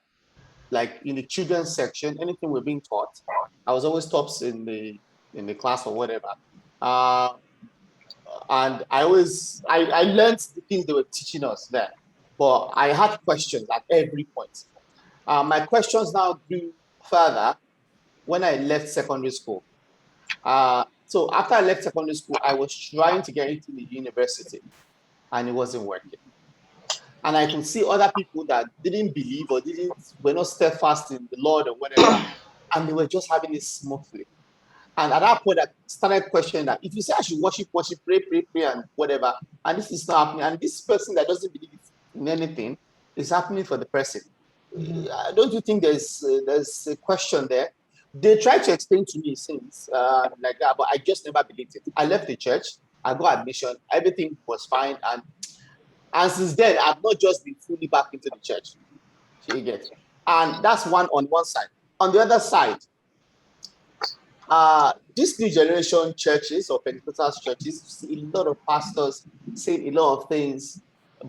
like in the children's section, anything we're being taught, I was always tops in the class or whatever. And I learned the things they were teaching us there. But I had questions at every point. My questions now grew further when I left secondary school. So after I left secondary school, I was trying to get into the university, and it wasn't working. And I could see other people that didn't believe or were not steadfast in the Lord or whatever, and they were just having it smoothly. And at that point, I started questioning that if you say I should worship, pray, and whatever, and this is not happening, and this person that doesn't believe in anything is happening for the person, don't you think there's a question there? They tried to explain to me since like that, but I just never believed it. I left the church, I got admission, everything was fine, and since then I've not just been fully back into the church. You get it? And that's on one side. On the other side, these new generation churches or Pentecostal churches, see a lot of pastors saying a lot of things,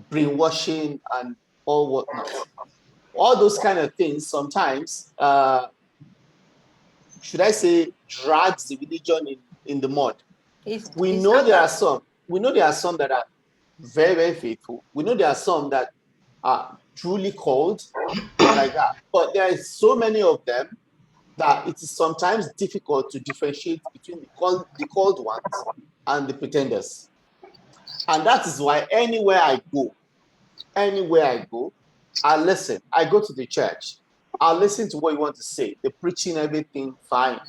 brainwashing and all whatnot. All those kind of things sometimes, should I say, drags the religion in the mud. We know there are some that are very, very faithful. We know there are some that are truly called like that. But there are so many of them that it is sometimes difficult to differentiate between the called ones and the pretenders. And that is why anywhere I go, I listen. I go to the church. I'll listen to what you want to say. The preaching, everything, fine.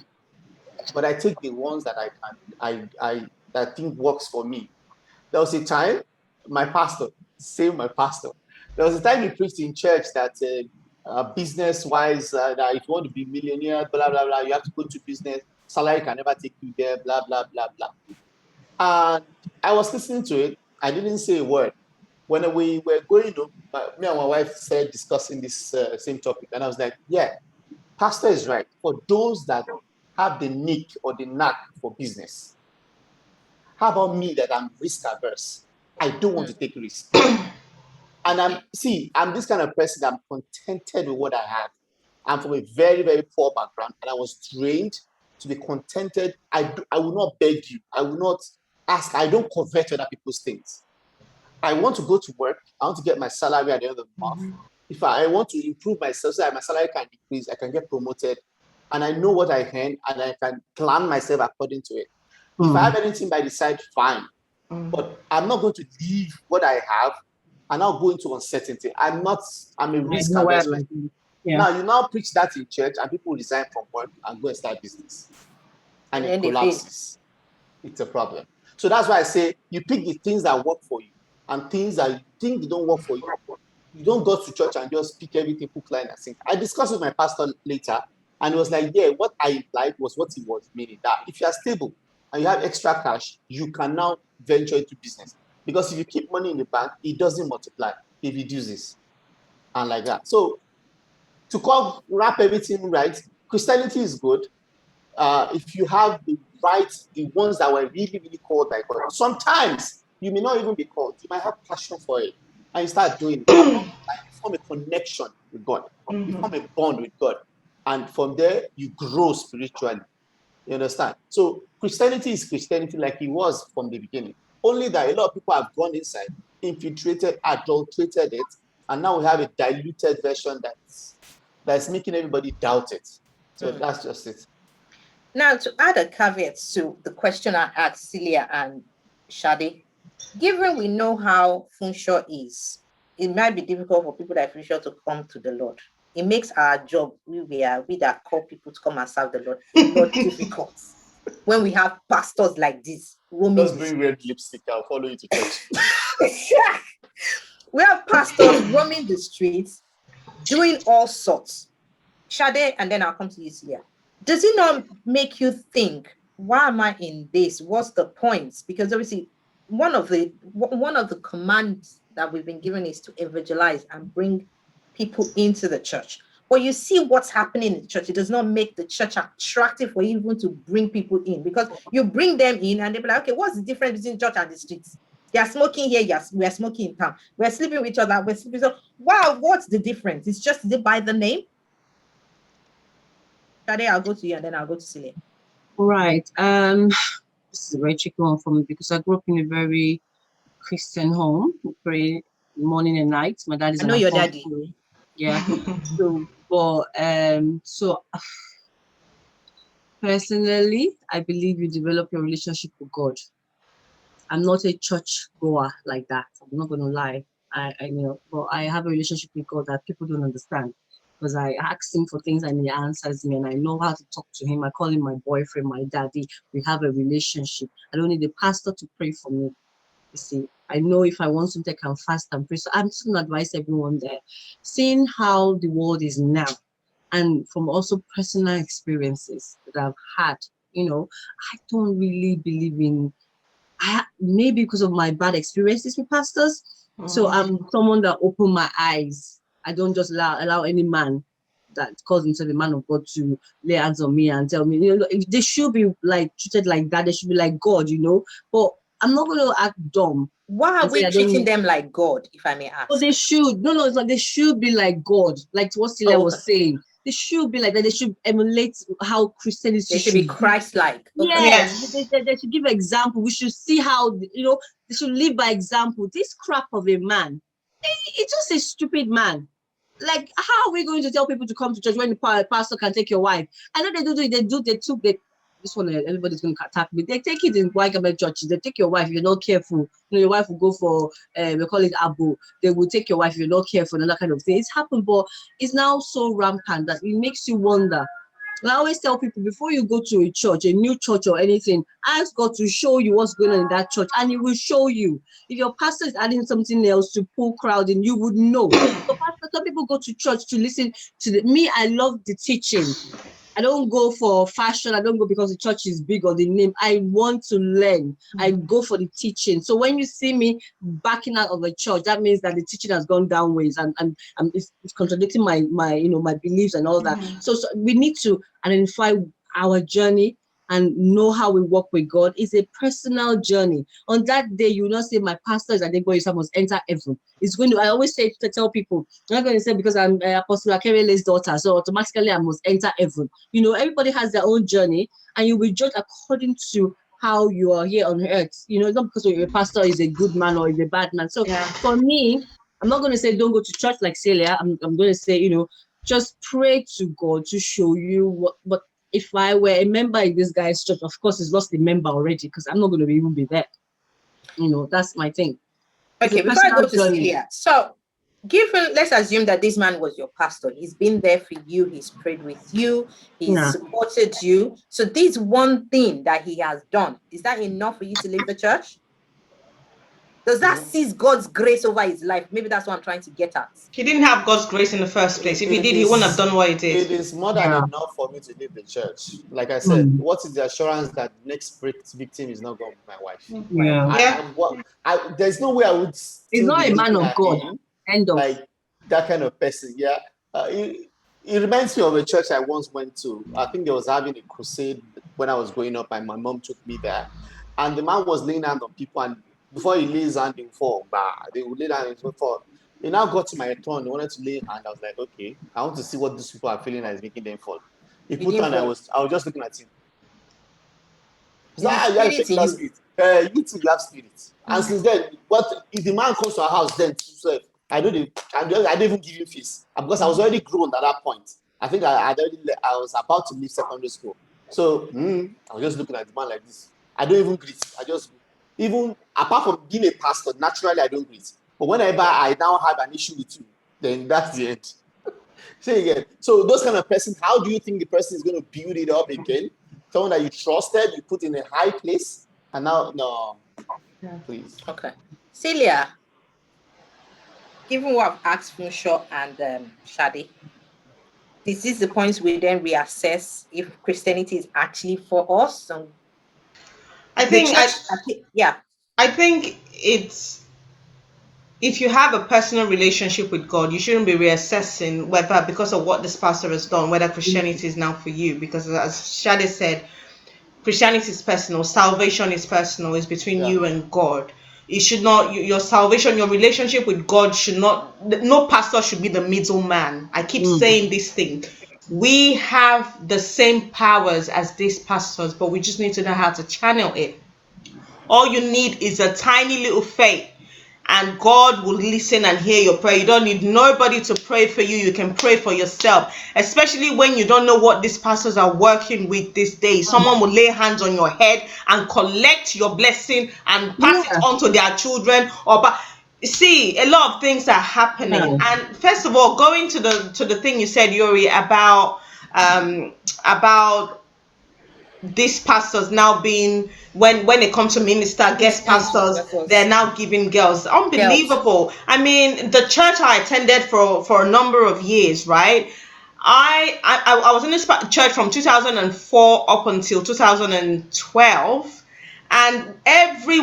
But I take the ones that I think works for me. There was a time, my pastor, there was a time he preached in church that business-wise, that if you want to be millionaire, blah, blah, blah, you have to go to business. Salary can never take you there, blah, blah, blah, blah. And I was listening to it. I didn't say a word. When we were going to, me and my wife started discussing this same topic. And I was like, yeah, pastor is right. For those that have the nick or the knack for business. How about me that I'm risk averse? I don't want to take risks. And I'm this kind of person that I'm contented with what I have. I'm from a very, very poor background, and I was trained to be contented. I will not beg you. I will not ask. I don't covet other people's things. I want to go to work. I want to get my salary at the end of the month. If I want to improve myself so that my salary can increase, I can get promoted, and I know what I earn, and I can plan myself according to it. If I have anything by the side, fine. But I'm not going to leave what I have and now go into uncertainty. I'm a risk averse. Now, you now preach that in church and people resign from work and go and start business. And it collapses. It's a problem. So that's why I say you pick the things that work for you and things that you think they don't work for you. You don't go to church and just pick everything, hook, line, and sinker. I discussed with my pastor later, and it was like, yeah, what I implied was what he was meaning, that if you are stable and you have extra cash, you can now venture into business. Because if you keep money in the bank, it doesn't multiply. It reduces. And like that. So to wrap everything right, Christianity is good. If you have the ones that were really, really called by God. Sometimes you may not even be called. You might have passion for it. And you start doing it. You form a connection with God. You form a bond with God. And from there, you grow spiritually. You understand? So Christianity is Christianity like it was from the beginning. Only that a lot of people have gone inside, infiltrated, adulterated it, and now we have a diluted version that's making everybody doubt it. So that's just it. Now, to add a caveat to the question I asked Celia and Shadi, given we know how Funsho is, it might be difficult for people like Funsho to come to the Lord. It makes our job, we that call people to come and serve the Lord, a lot difficult. When we have pastors like this, just bring red lipstick, I'll follow you to church. We have pastors roaming the streets, doing all sorts. Shade, and then I'll come to you, Celia. Does it not make you think, why am I in this? What's the point? Because obviously, one of the commands that we've been given is to evangelize and bring people into the church. But you see what's happening in the church. It does not make the church attractive for you even to bring people in, because you bring them in and they'll be like, okay, what's the difference between church and the streets? They are smoking here, yes, we are smoking in town. We're sleeping with each other, we're sleeping. So, wow, what's the difference? It's just they by the name. Shade, I'll go to you and then I'll go to Celia. Right. This is a very tricky one for me because I grew up in a very Christian home. We pray morning and night. My dad is I know your daddy. Yeah. So personally, I believe you develop your relationship with God. I'm not a church goer like that. I'm not gonna lie. But I have a relationship with God that people don't understand. Because I ask him for things and he answers me, and I know how to talk to him. I call him my boyfriend, my daddy. We have a relationship. I don't need a pastor to pray for me. You see, I know if I want something, I can fast and pray. So I'm just gonna advise everyone there, seeing how the world is now, and from also personal experiences that I've had, I don't really believe in. Maybe because of my bad experiences with pastors. So I'm someone that opened my eyes. I don't just allow any man that calls himself a man of God to lay hands on me and tell me, they should be like treated like that. They should be like God, But I'm not going to act dumb. Why are we treating them like God, if I may ask? But they should. No, it's like they should be like God, like what Celia was saying. They should be like that. They should emulate how Christianity should. They should be Christ-like. Yes, they should give example. We should see how, they should live by example. This crap of a man, it's just a stupid man. Like, how are we going to tell people to come to church when the pastor can take your wife? I know they took this one, everybody's going to attack me. They take it in white government churches. They take your wife if you're not careful. Your wife will go for, we call it abu. They will take your wife if you're not careful, and that kind of thing. It's happened, but it's now so rampant that it makes you wonder. I always tell people, before you go to a church, a new church or anything, ask God to show you what's going on in that church, and He will show you. If your pastor is adding something else to pull crowd in, you would know. So some people go to church to listen to me. I love the teaching. I don't go for fashion. I don't go because the church is big or the name. I want to learn. I go for the teaching. So when you see me backing out of a church, that means that the teaching has gone down ways and it's contradicting my my beliefs and all that. So we need to identify our journey and know how we walk with God. It's a personal journey. On that day, you will not say, my pastor is Adegboyesa, so I must enter heaven. It's going to, I always say to tell people, I'm not going to say because I'm Apostle Akerele's daughter, so automatically I must enter heaven. Everybody has their own journey, and you will judge according to how you are here on earth. Not because your pastor is a good man or is a bad man. So for me, I'm not going to say don't go to church like Celia. I'm going to say, just pray to God to show you what if I were a member in this guy's church, of course, he's lost a member already because I'm not going to even be there. That's my thing. Okay, before I go to Celia, so let's assume that this man was your pastor. He's been there for you. He's prayed with you. He's supported you. So this one thing that he has done, is that enough for you to leave the church? Does that seize God's grace over his life? Maybe that's what I'm trying to get at. He didn't have God's grace in the first place. If he did, he wouldn't have done what he did. It is more than enough for me to leave the church. Like I said, what is the assurance that next victim is not going to be my wife? There's no way I would. He's not a man of God. Like that kind of person. Yeah. It reminds me of a church I once went to. I think they was having a crusade when I was growing up, and my mom took me there. And the man was laying hands on people, and before he lays hand in fall, they would lay down and fall. He now got to my turn. They wanted to lay hand. I was like, okay, I want to see what these people are feeling that is making them fall. He put on. I was just looking at him. You have spirit. You too have spirit. And since then, if the man comes to our house, then I don't even give him fees because I was already grown at that point. I think I was about to leave secondary school. So I was just looking at the man like this. I don't even greet. Even apart from being a pastor, naturally I don't greet. But whenever I now have an issue with you, then that's the end. Say again. So those kind of person, how do you think the person is going to build it up again? Someone that you trusted, you put in a high place, and now, no. Please. Okay. Celia, given what I've asked Funsho and Shadi, this is the point we then reassess if Christianity is actually for us. I think it's if you have a personal relationship with God, you shouldn't be reassessing whether, because of what this pastor has done, whether Christianity is now for you. Because as Shade said, Christianity is personal, salvation is personal, it's between you and God. It should not, your salvation, your relationship with God should not, no pastor should be the middleman. I keep saying this thing. We have the same powers as these pastors, but we just need to know how to channel it. All you need is a tiny little faith, and God will listen and hear your prayer. You don't need nobody to pray for you. You can pray for yourself, especially when you don't know what these pastors are working with these days. Someone will lay hands on your head and collect your blessing and pass it on to their children. See, a lot of things are happening. And first of all, going to the thing you said, Yuri, about these pastors now being, when it comes to minister guest pastors, they're now giving girls. Unbelievable. I mean, the church I attended for a number of years, right? I was in this church from 2004 up until 2012, and every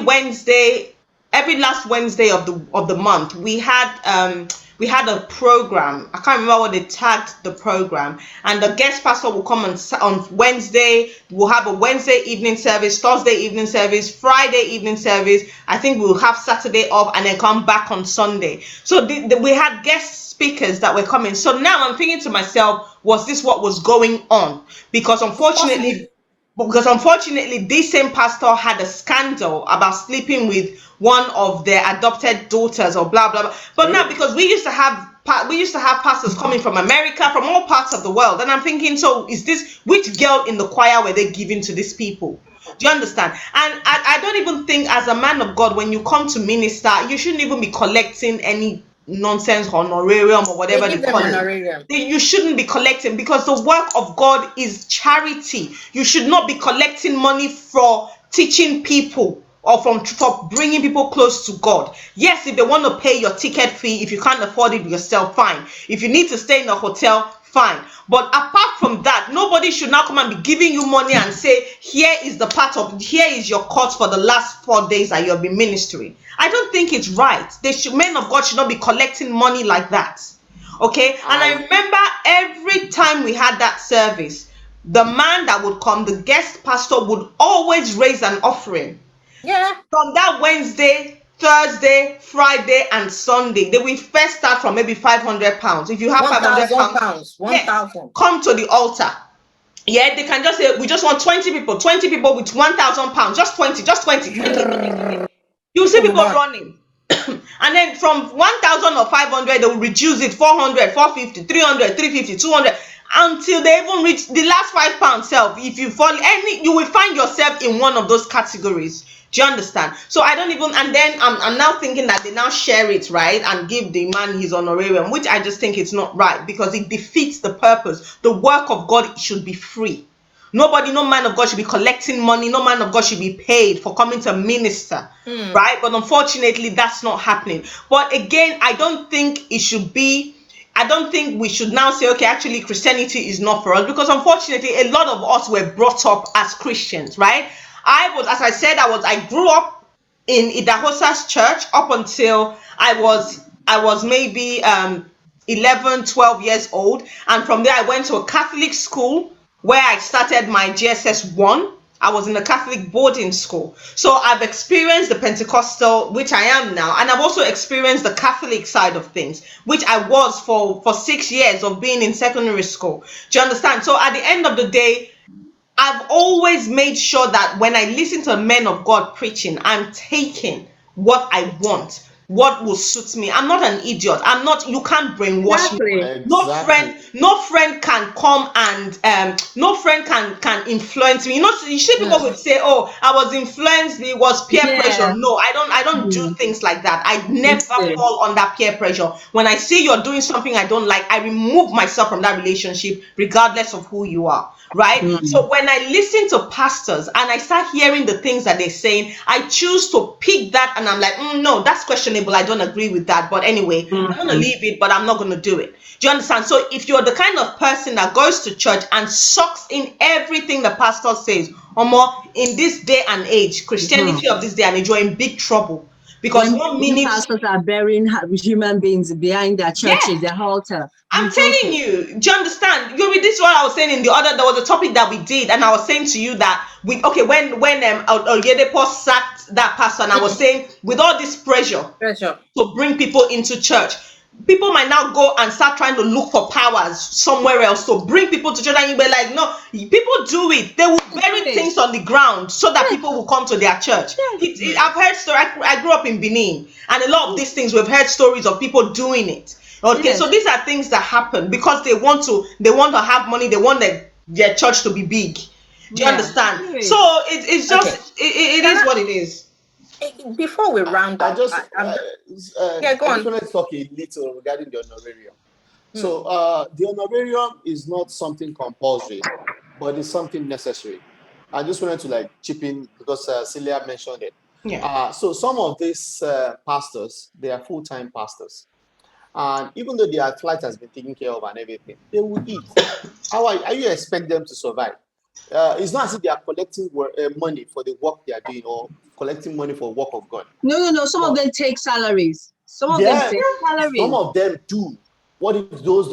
last Wednesday of the month, we had a program. I can't remember what they tagged the program. And the guest pastor will come on Wednesday. We'll have a Wednesday evening service, Thursday evening service, Friday evening service. I think we'll have Saturday off and then come back on Sunday. So we had guest speakers that were coming. So now I'm thinking to myself, was this what was going on? Because unfortunately, this same pastor had a scandal about sleeping with one of their adopted daughters or blah blah blah. But now, because we used to have pastors coming from America, from all parts of the world, and I'm thinking, so is this, which girl in the choir were they giving to these people? Do you understand? And I don't even think, as a man of God, when you come to minister, you shouldn't even be collecting any nonsense honorarium or whatever they call it. You shouldn't be collecting, because the work of God is charity. You should not be collecting money for teaching people or for bringing people close to God. Yes, if they want to pay your ticket fee, if you can't afford it yourself, fine. If you need to stay in a hotel, fine. But apart from that, nobody should now come and be giving you money and say, here is your cut for the last 4 days that you'll be ministering. I don't think it's right. Men of God should not be collecting money like that. Okay? And I remember every time we had that service, the man that would come, the guest pastor, would always raise an offering. Yeah. From that Wednesday, Thursday, Friday, and Sunday, they will first start from maybe £500. If you have £500, 1,000, come to the altar. Yeah, they can just say, we just want 20 people with £1,000, just 20. You see people running. And then from 1,000 or 500, they will reduce it 400, 450, 300, 350, 200, until they even reach the last £5 self. If you fall you will find yourself in one of those categories. Do you understand? So I don't even, and then I'm now thinking that they now share it, right, and give the man his honorarium, which I just think it's not right, because it defeats the purpose. The work of God should be free. No man of God should be collecting money. No man of God should be paid for coming to minister, right? But unfortunately, that's not happening. But again, I don't think we should now say, okay, actually, Christianity is not for us, because unfortunately, a lot of us were brought up as Christians, right? I grew up in Idahosa's church up until I was maybe 11, 12 years old. And from there, I went to a Catholic school where I started my GSS 1. I was in a Catholic boarding school. So I've experienced the Pentecostal, which I am now. And I've also experienced the Catholic side of things, which I was for 6 years of being in secondary school. Do you understand? So at the end of the day, I've always made sure that when I listen to men of God preaching, I'm taking what I want, what will suit me. I'm not an idiot. You can't brainwash me. Exactly. No friend can come and no friend can influence me. You see people would say, oh, I was influenced, it was peer pressure. No, I don't do things like that. I never fall under peer pressure. When I see you're doing something I don't like, I remove myself from that relationship, regardless of who you are. Right? So when I listen to pastors and I start hearing the things that they're saying, I choose to pick that, and I'm like, no, that's questionable. I don't agree with that. But anyway, I'm going to leave it, but I'm not going to do it. Do you understand? So if you're the kind of person that goes to church and sucks in everything the pastor says, or more in this day and age, Christianity of this day and age, you're in big trouble. Because when one you minute, pastors are burying human beings behind their churches, their altar. I'm telling you, do you understand? This is what I was saying in the other. There was a topic that we did, and I was saying to you that when Oyedepo sacked that pastor, and I was saying with all this pressure to bring people into church, people might now go and start trying to look for powers somewhere else to bring people to church, and you be like, no, people do it. They will bury things on the ground so that people will come to their church. I've heard stories. I grew up in Benin, and a lot of these things we've heard stories of people doing it. Okay, so these are things that happen because they want to have money. They want their church to be big. Do you understand? So it's just it is what it is. Before we round up, I just go on. I just want to talk a little regarding the honorarium. So the honorarium is not something compulsory, but it's something necessary. I just wanted to chip in because Celia mentioned it. Yeah. So some of these pastors, they are full-time pastors. And even though their flight has been taken care of and everything, they will eat. How are you expect them to survive? It's not as if they are collecting money for the work they are doing or collecting money for work of God. No. Some of them take salaries. Some of them take salaries. Some of them do. What of those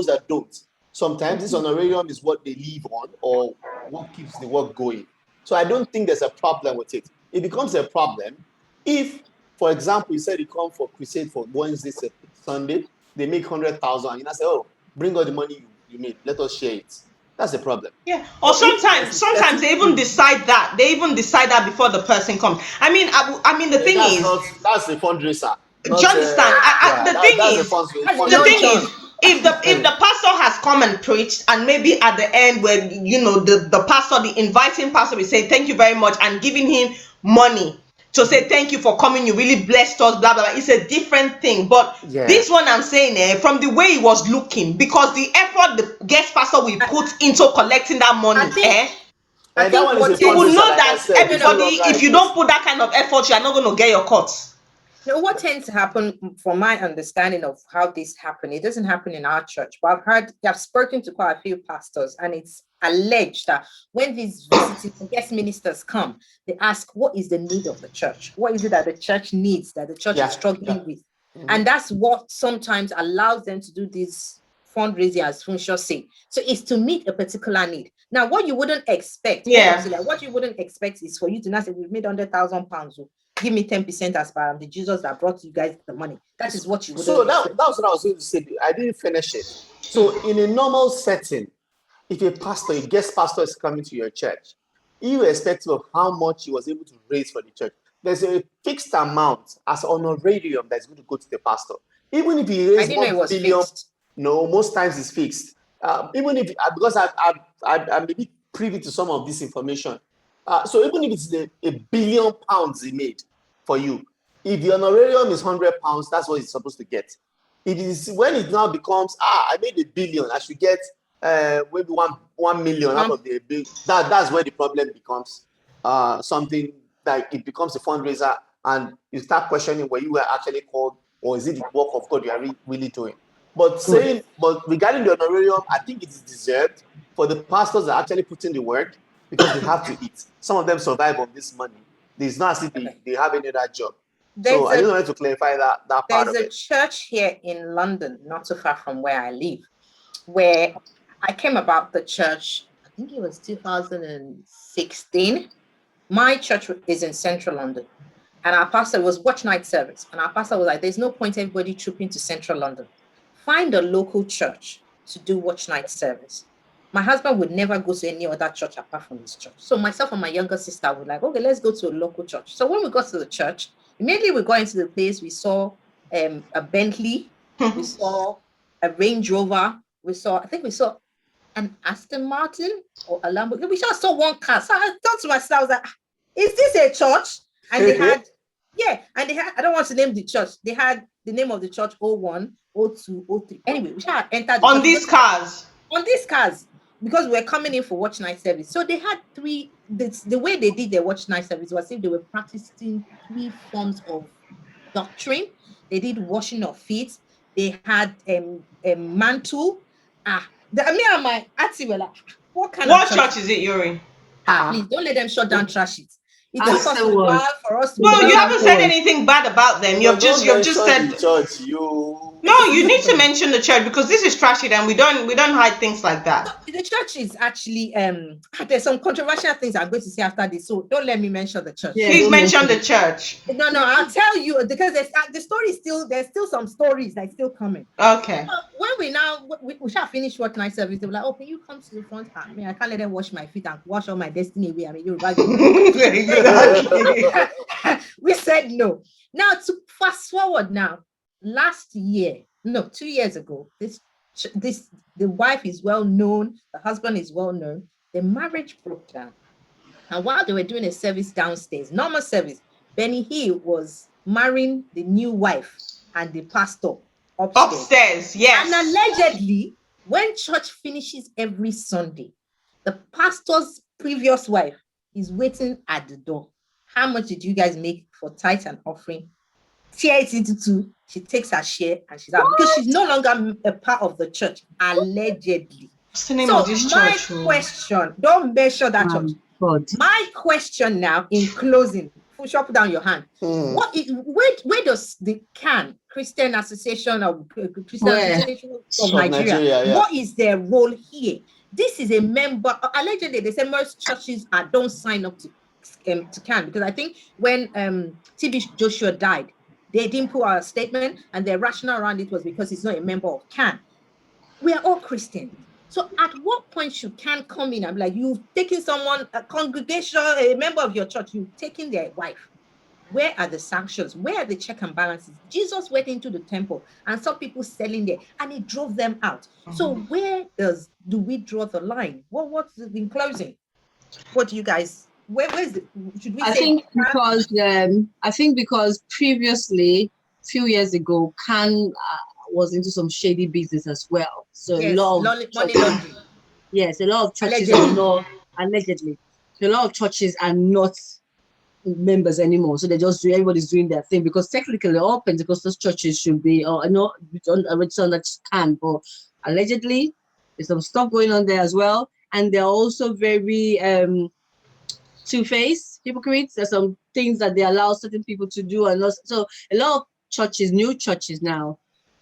that don't? Sometimes this honorarium is what they live on or what keeps the work going. So I don't think there's a problem with it. It becomes a problem if, for example, you said you come for crusade for Wednesday, Sunday, they make 100,000, and you say, "Oh, bring all the money you made. Let us share it." That's a problem. Yeah. Or sometimes they even decide that. They even decide that before the person comes. I mean, the thing is, that's the fundraiser. Do you understand? The thing is, if the pastor has come and preached, and maybe at the end where the pastor, the inviting pastor, will say thank you very much and giving him money to say thank you for coming, you really blessed us, blah blah blah. It's a different thing. But this one I'm saying, from the way he was looking, because the effort the guest pastor will put into collecting that money, I think you will know that everybody, if you don't put that kind of effort, you are not going to get your cut. No, what tends to happen, from my understanding of how this happened, it doesn't happen in our church, but I've spoken to quite a few pastors, and it's alleged that when these visiting guest ministers come, they ask, what is the need of the church? What is it that the church needs, that the church is struggling with? And that's what sometimes allows them to do this fundraising, as Funsho say. So it's to meet a particular need. Now, what you wouldn't expect, what you wouldn't expect is for you to not say, we've made £100,000. Give me 10% as per the Jesus that brought you guys the money. That is what you would. So that's what I was going to say. I didn't finish it. So in a normal setting, if a guest pastor is coming to your church, irrespective of how much he was able to raise for the church, there's a fixed amount as honorarium that's going to go to the pastor. Even if he raised $1 billion, no, most times it's fixed. Even if because I'm a bit privy to some of this information. So even if it's £1 billion he made for you, if the honorarium is £100, that's what he's supposed to get. It is when it now becomes, I made $1 billion, I should get maybe 1 million out of the bill. That's where the problem becomes something that it becomes a fundraiser, and you start questioning where you were actually called, or is it the work of God you are really doing? But regarding the honorarium, I think it is deserved for the pastors that actually put in the work, because they have to eat. Some of them survive on this money. There's not as if they have any other job. So I just wanted to clarify that part of it. There's a church here in London, not too far from where I live, where I came about the church, I think it was 2016. My church is in central London, and our pastor was watch night service. And our pastor was like, there's no point everybody trooping to central London. Find a local church to do watch night service. My husband would never go to any other church apart from his church. So myself and my younger sister would like, okay, let's go to a local church. So when we got to the church, immediately we got into the place, we saw a Bentley, we saw a Range Rover, we saw an Aston Martin or a Lamborghini. We just saw one car. So I thought to myself, I was like, is this a church? And they had, I don't want to name the church. They had the name of the church 01, 02, 03. Anyway, we shall enter on these cars. On these cars. Because we're coming in for watch night service. So they had the way they did their watch night service was if they were practicing 3 forms of doctrine. They did washing of feet. They had a mantle. Me and my auntie were like, what church is it you're in? Please don't let them shut down trash it. It took us a Afterwards. while for us to Well, you learn. haven't said anything bad about them. You've just said the church. You no. You need to mention the church because this is trashy, and we don't hide things like that. The church is actually there's some controversial things I'm going to say after this, so don't let me mention the church. Yeah, Please don't mention mention the church. No, I'll tell you because the story is there's still some stories that's still coming. Okay. When we shall finish what night service, they were like, "Oh, can you come to the front?" I mean, I can't let them wash my feet and wash all my destiny away. I mean, you're right. Very good. We said no. Now to fast forward now, last year, no, 2 years ago, the wife is well known, the husband is well known. The marriage broke down, and while they were doing a service downstairs, normal service, Benny Hill was marrying the new wife and the pastor upstairs. Yes. And allegedly, when church finishes every Sunday, the pastor's previous wife is waiting at the door. How much did you guys make for tithe and offering? Tear it into two. She takes her share and she's out because she's no longer a part of the church, allegedly. What's the name of this church? Question, don't measure that church. God. My question now, in closing, push up down your hand. Where does the CAN, Christian Association of Association of Nigeria, what is their role here? This is a member. Allegedly, they say most churches don't sign up to CAN because I think when TB Joshua died, they didn't put out a statement, and their rationale around it was because he's not a member of CAN. We are all Christians. So at what point should CAN come in and be like, you've taken someone, a congregation, a member of your church, you've taken their wife. Where are the sanctions? Where are the check and balances? Jesus went into the temple and saw people selling there and he drove them out. So where do we draw the line? What's in closing? What do you guys, where's the, should we I think because previously, a few years ago, CAN was into some shady business as well. So yes, a lot of money laundering. Yes, a lot of churches are not allegedly. So a lot of churches are not members anymore. So everybody's doing their thing because technically all Pentecostal churches should be not on that CAN, but allegedly there's some stuff going on there as well. And they're also very two-faced hypocrites. There's some things that they allow certain people to do, and so a lot of churches, new churches now,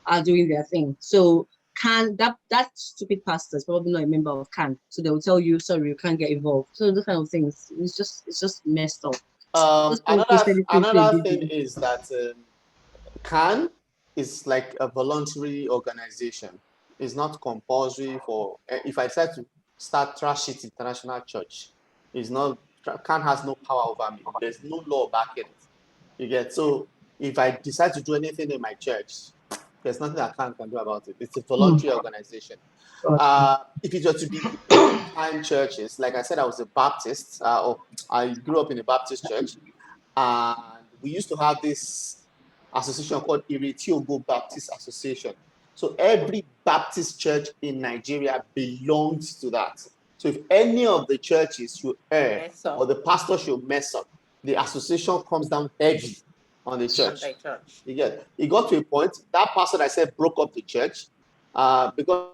are doing their thing. So CAN, that stupid pastor is probably not a member of CAN, so they will tell you, sorry, you can't get involved. So those kind of things, it's just messed up. Another thing is that CAN is like a voluntary organization. It's not compulsory for. If I decide to start Trash It International Church, it's not. CAN has no power over me. There's no law backing it. You get. So if I decide to do anything in my church, there's nothing that CAN can do about it. It's a voluntary organization. If it were to be time churches, like I said, I was a Baptist. I grew up in a Baptist church, and we used to have this association called Iretiogo Baptist Association. So every Baptist church in Nigeria belongs to that. So if any of the churches should err or the pastor should mess up, the association comes down heavy on the church. You get. It got to a point that pastor that I said broke up the church because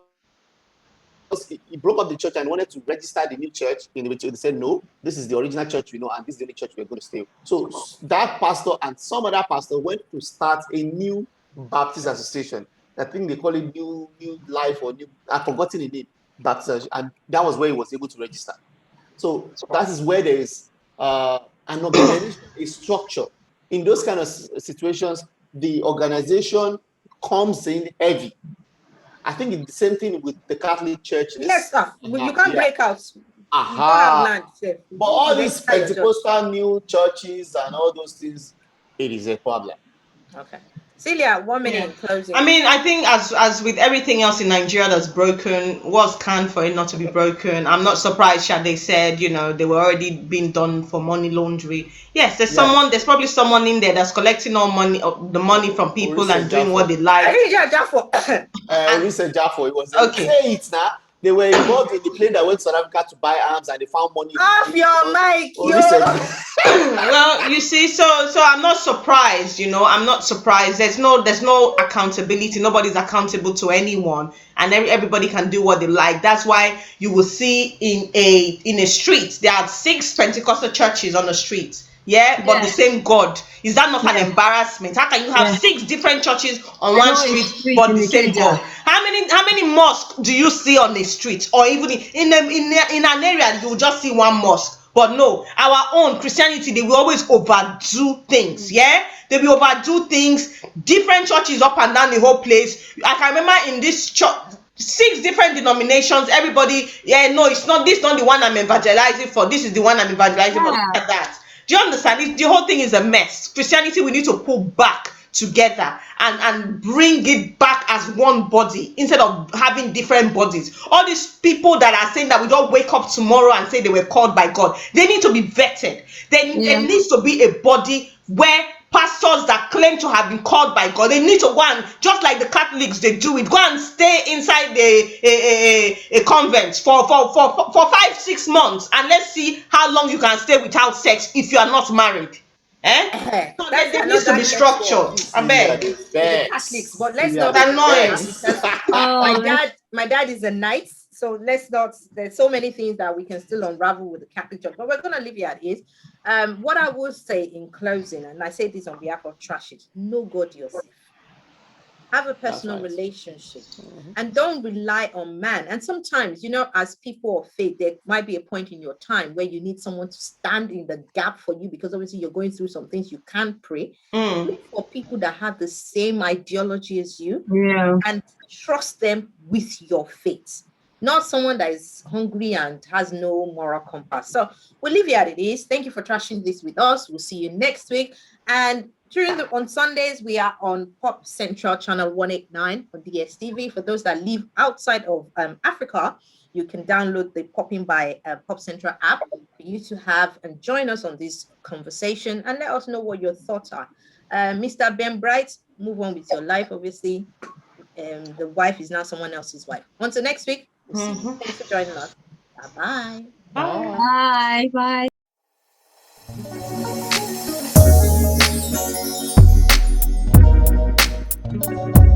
he broke up the church and wanted to register the new church, in which they said, no, this is the original church we know, and this is the only church we're going to stay with. So that pastor and some other pastor went to start a new Baptist association. I think they call it New Life or New, I've forgotten the name, Baptist, and that was where he was able to register. So that is where there is an organization, a structure. In those kind of situations, the organization comes in heavy. I think it's the same thing with the Catholic Church. Yes, sir. You can't break out. But all these Pentecostal new churches and all those things, it is a problem. Okay. Celia, 1 minute in closing. I mean, I think as with everything else in Nigeria that's broken, was CAN for it not to be broken. I'm not surprised Shade said, they were already being done for money laundering. Yes, there's probably someone in there that's collecting the money from people and doing what they like. Recent Jaffo, it was say it now. They were involved in the plane that went to South Africa to buy arms, and they found money. Off your mic, Well, you see, so I'm not surprised. I'm not surprised. There's no accountability. Nobody's accountable to anyone, and everybody can do what they like. That's why you will see in a street there are 6 Pentecostal churches on the street. yeah, but the same God. Is that not an embarrassment? How can you have 6 different churches on one street but the same God? How many mosques do you see on a street, or even in an area you will just see one mosque? But no, our own Christianity, they will always overdo things. Yeah, they will overdo things. Different churches up and down the whole place. I can remember in this church, 6 different denominations. Everybody, yeah, no, it's not this, not the one I'm evangelizing for. This is the one I'm evangelizing for. Look at that. Do you understand? The whole thing is a mess. Christianity, we need to pull back together and bring it back as one body instead of having different bodies. All these people that are saying that we don't wake up tomorrow and say they were called by God, they need to be vetted. There needs to be a body where pastors that claim to have been called by God, they need to go and, just like the Catholics, they do it, go and stay inside a convent for 5-6 months, and let's see how long you can stay without sex if you are not married. So there needs to be structure. I beg. The Catholics, but let's not my dad is a knight, so let's not. There's so many things that we can still unravel with the Catholic Church, but we're gonna leave it at it. What I will say in closing, and I say this on behalf of Trashes: know God yourself. Have a personal relationship, and don't rely on man. And sometimes, as people of faith, there might be a point in your time where you need someone to stand in the gap for you, because obviously you're going through some things you can't pray. Look for people that have the same ideology as you, and trust them with your faith. Not someone that is hungry and has no moral compass. So we'll leave it as it is. Thank you for trashing this with us. We'll see you next week. And on Sundays, we are on Pop Central Channel 189 on DSTV. For those that live outside of Africa, you can download the Popping by Pop Central app for you to have and join us on this conversation and let us know what your thoughts are. Mr. Ben Bright, move on with your life, obviously. The wife is now someone else's wife. Until next week, we'll see you. Thanks for joining us. Bye-bye. Bye. Bye. Bye.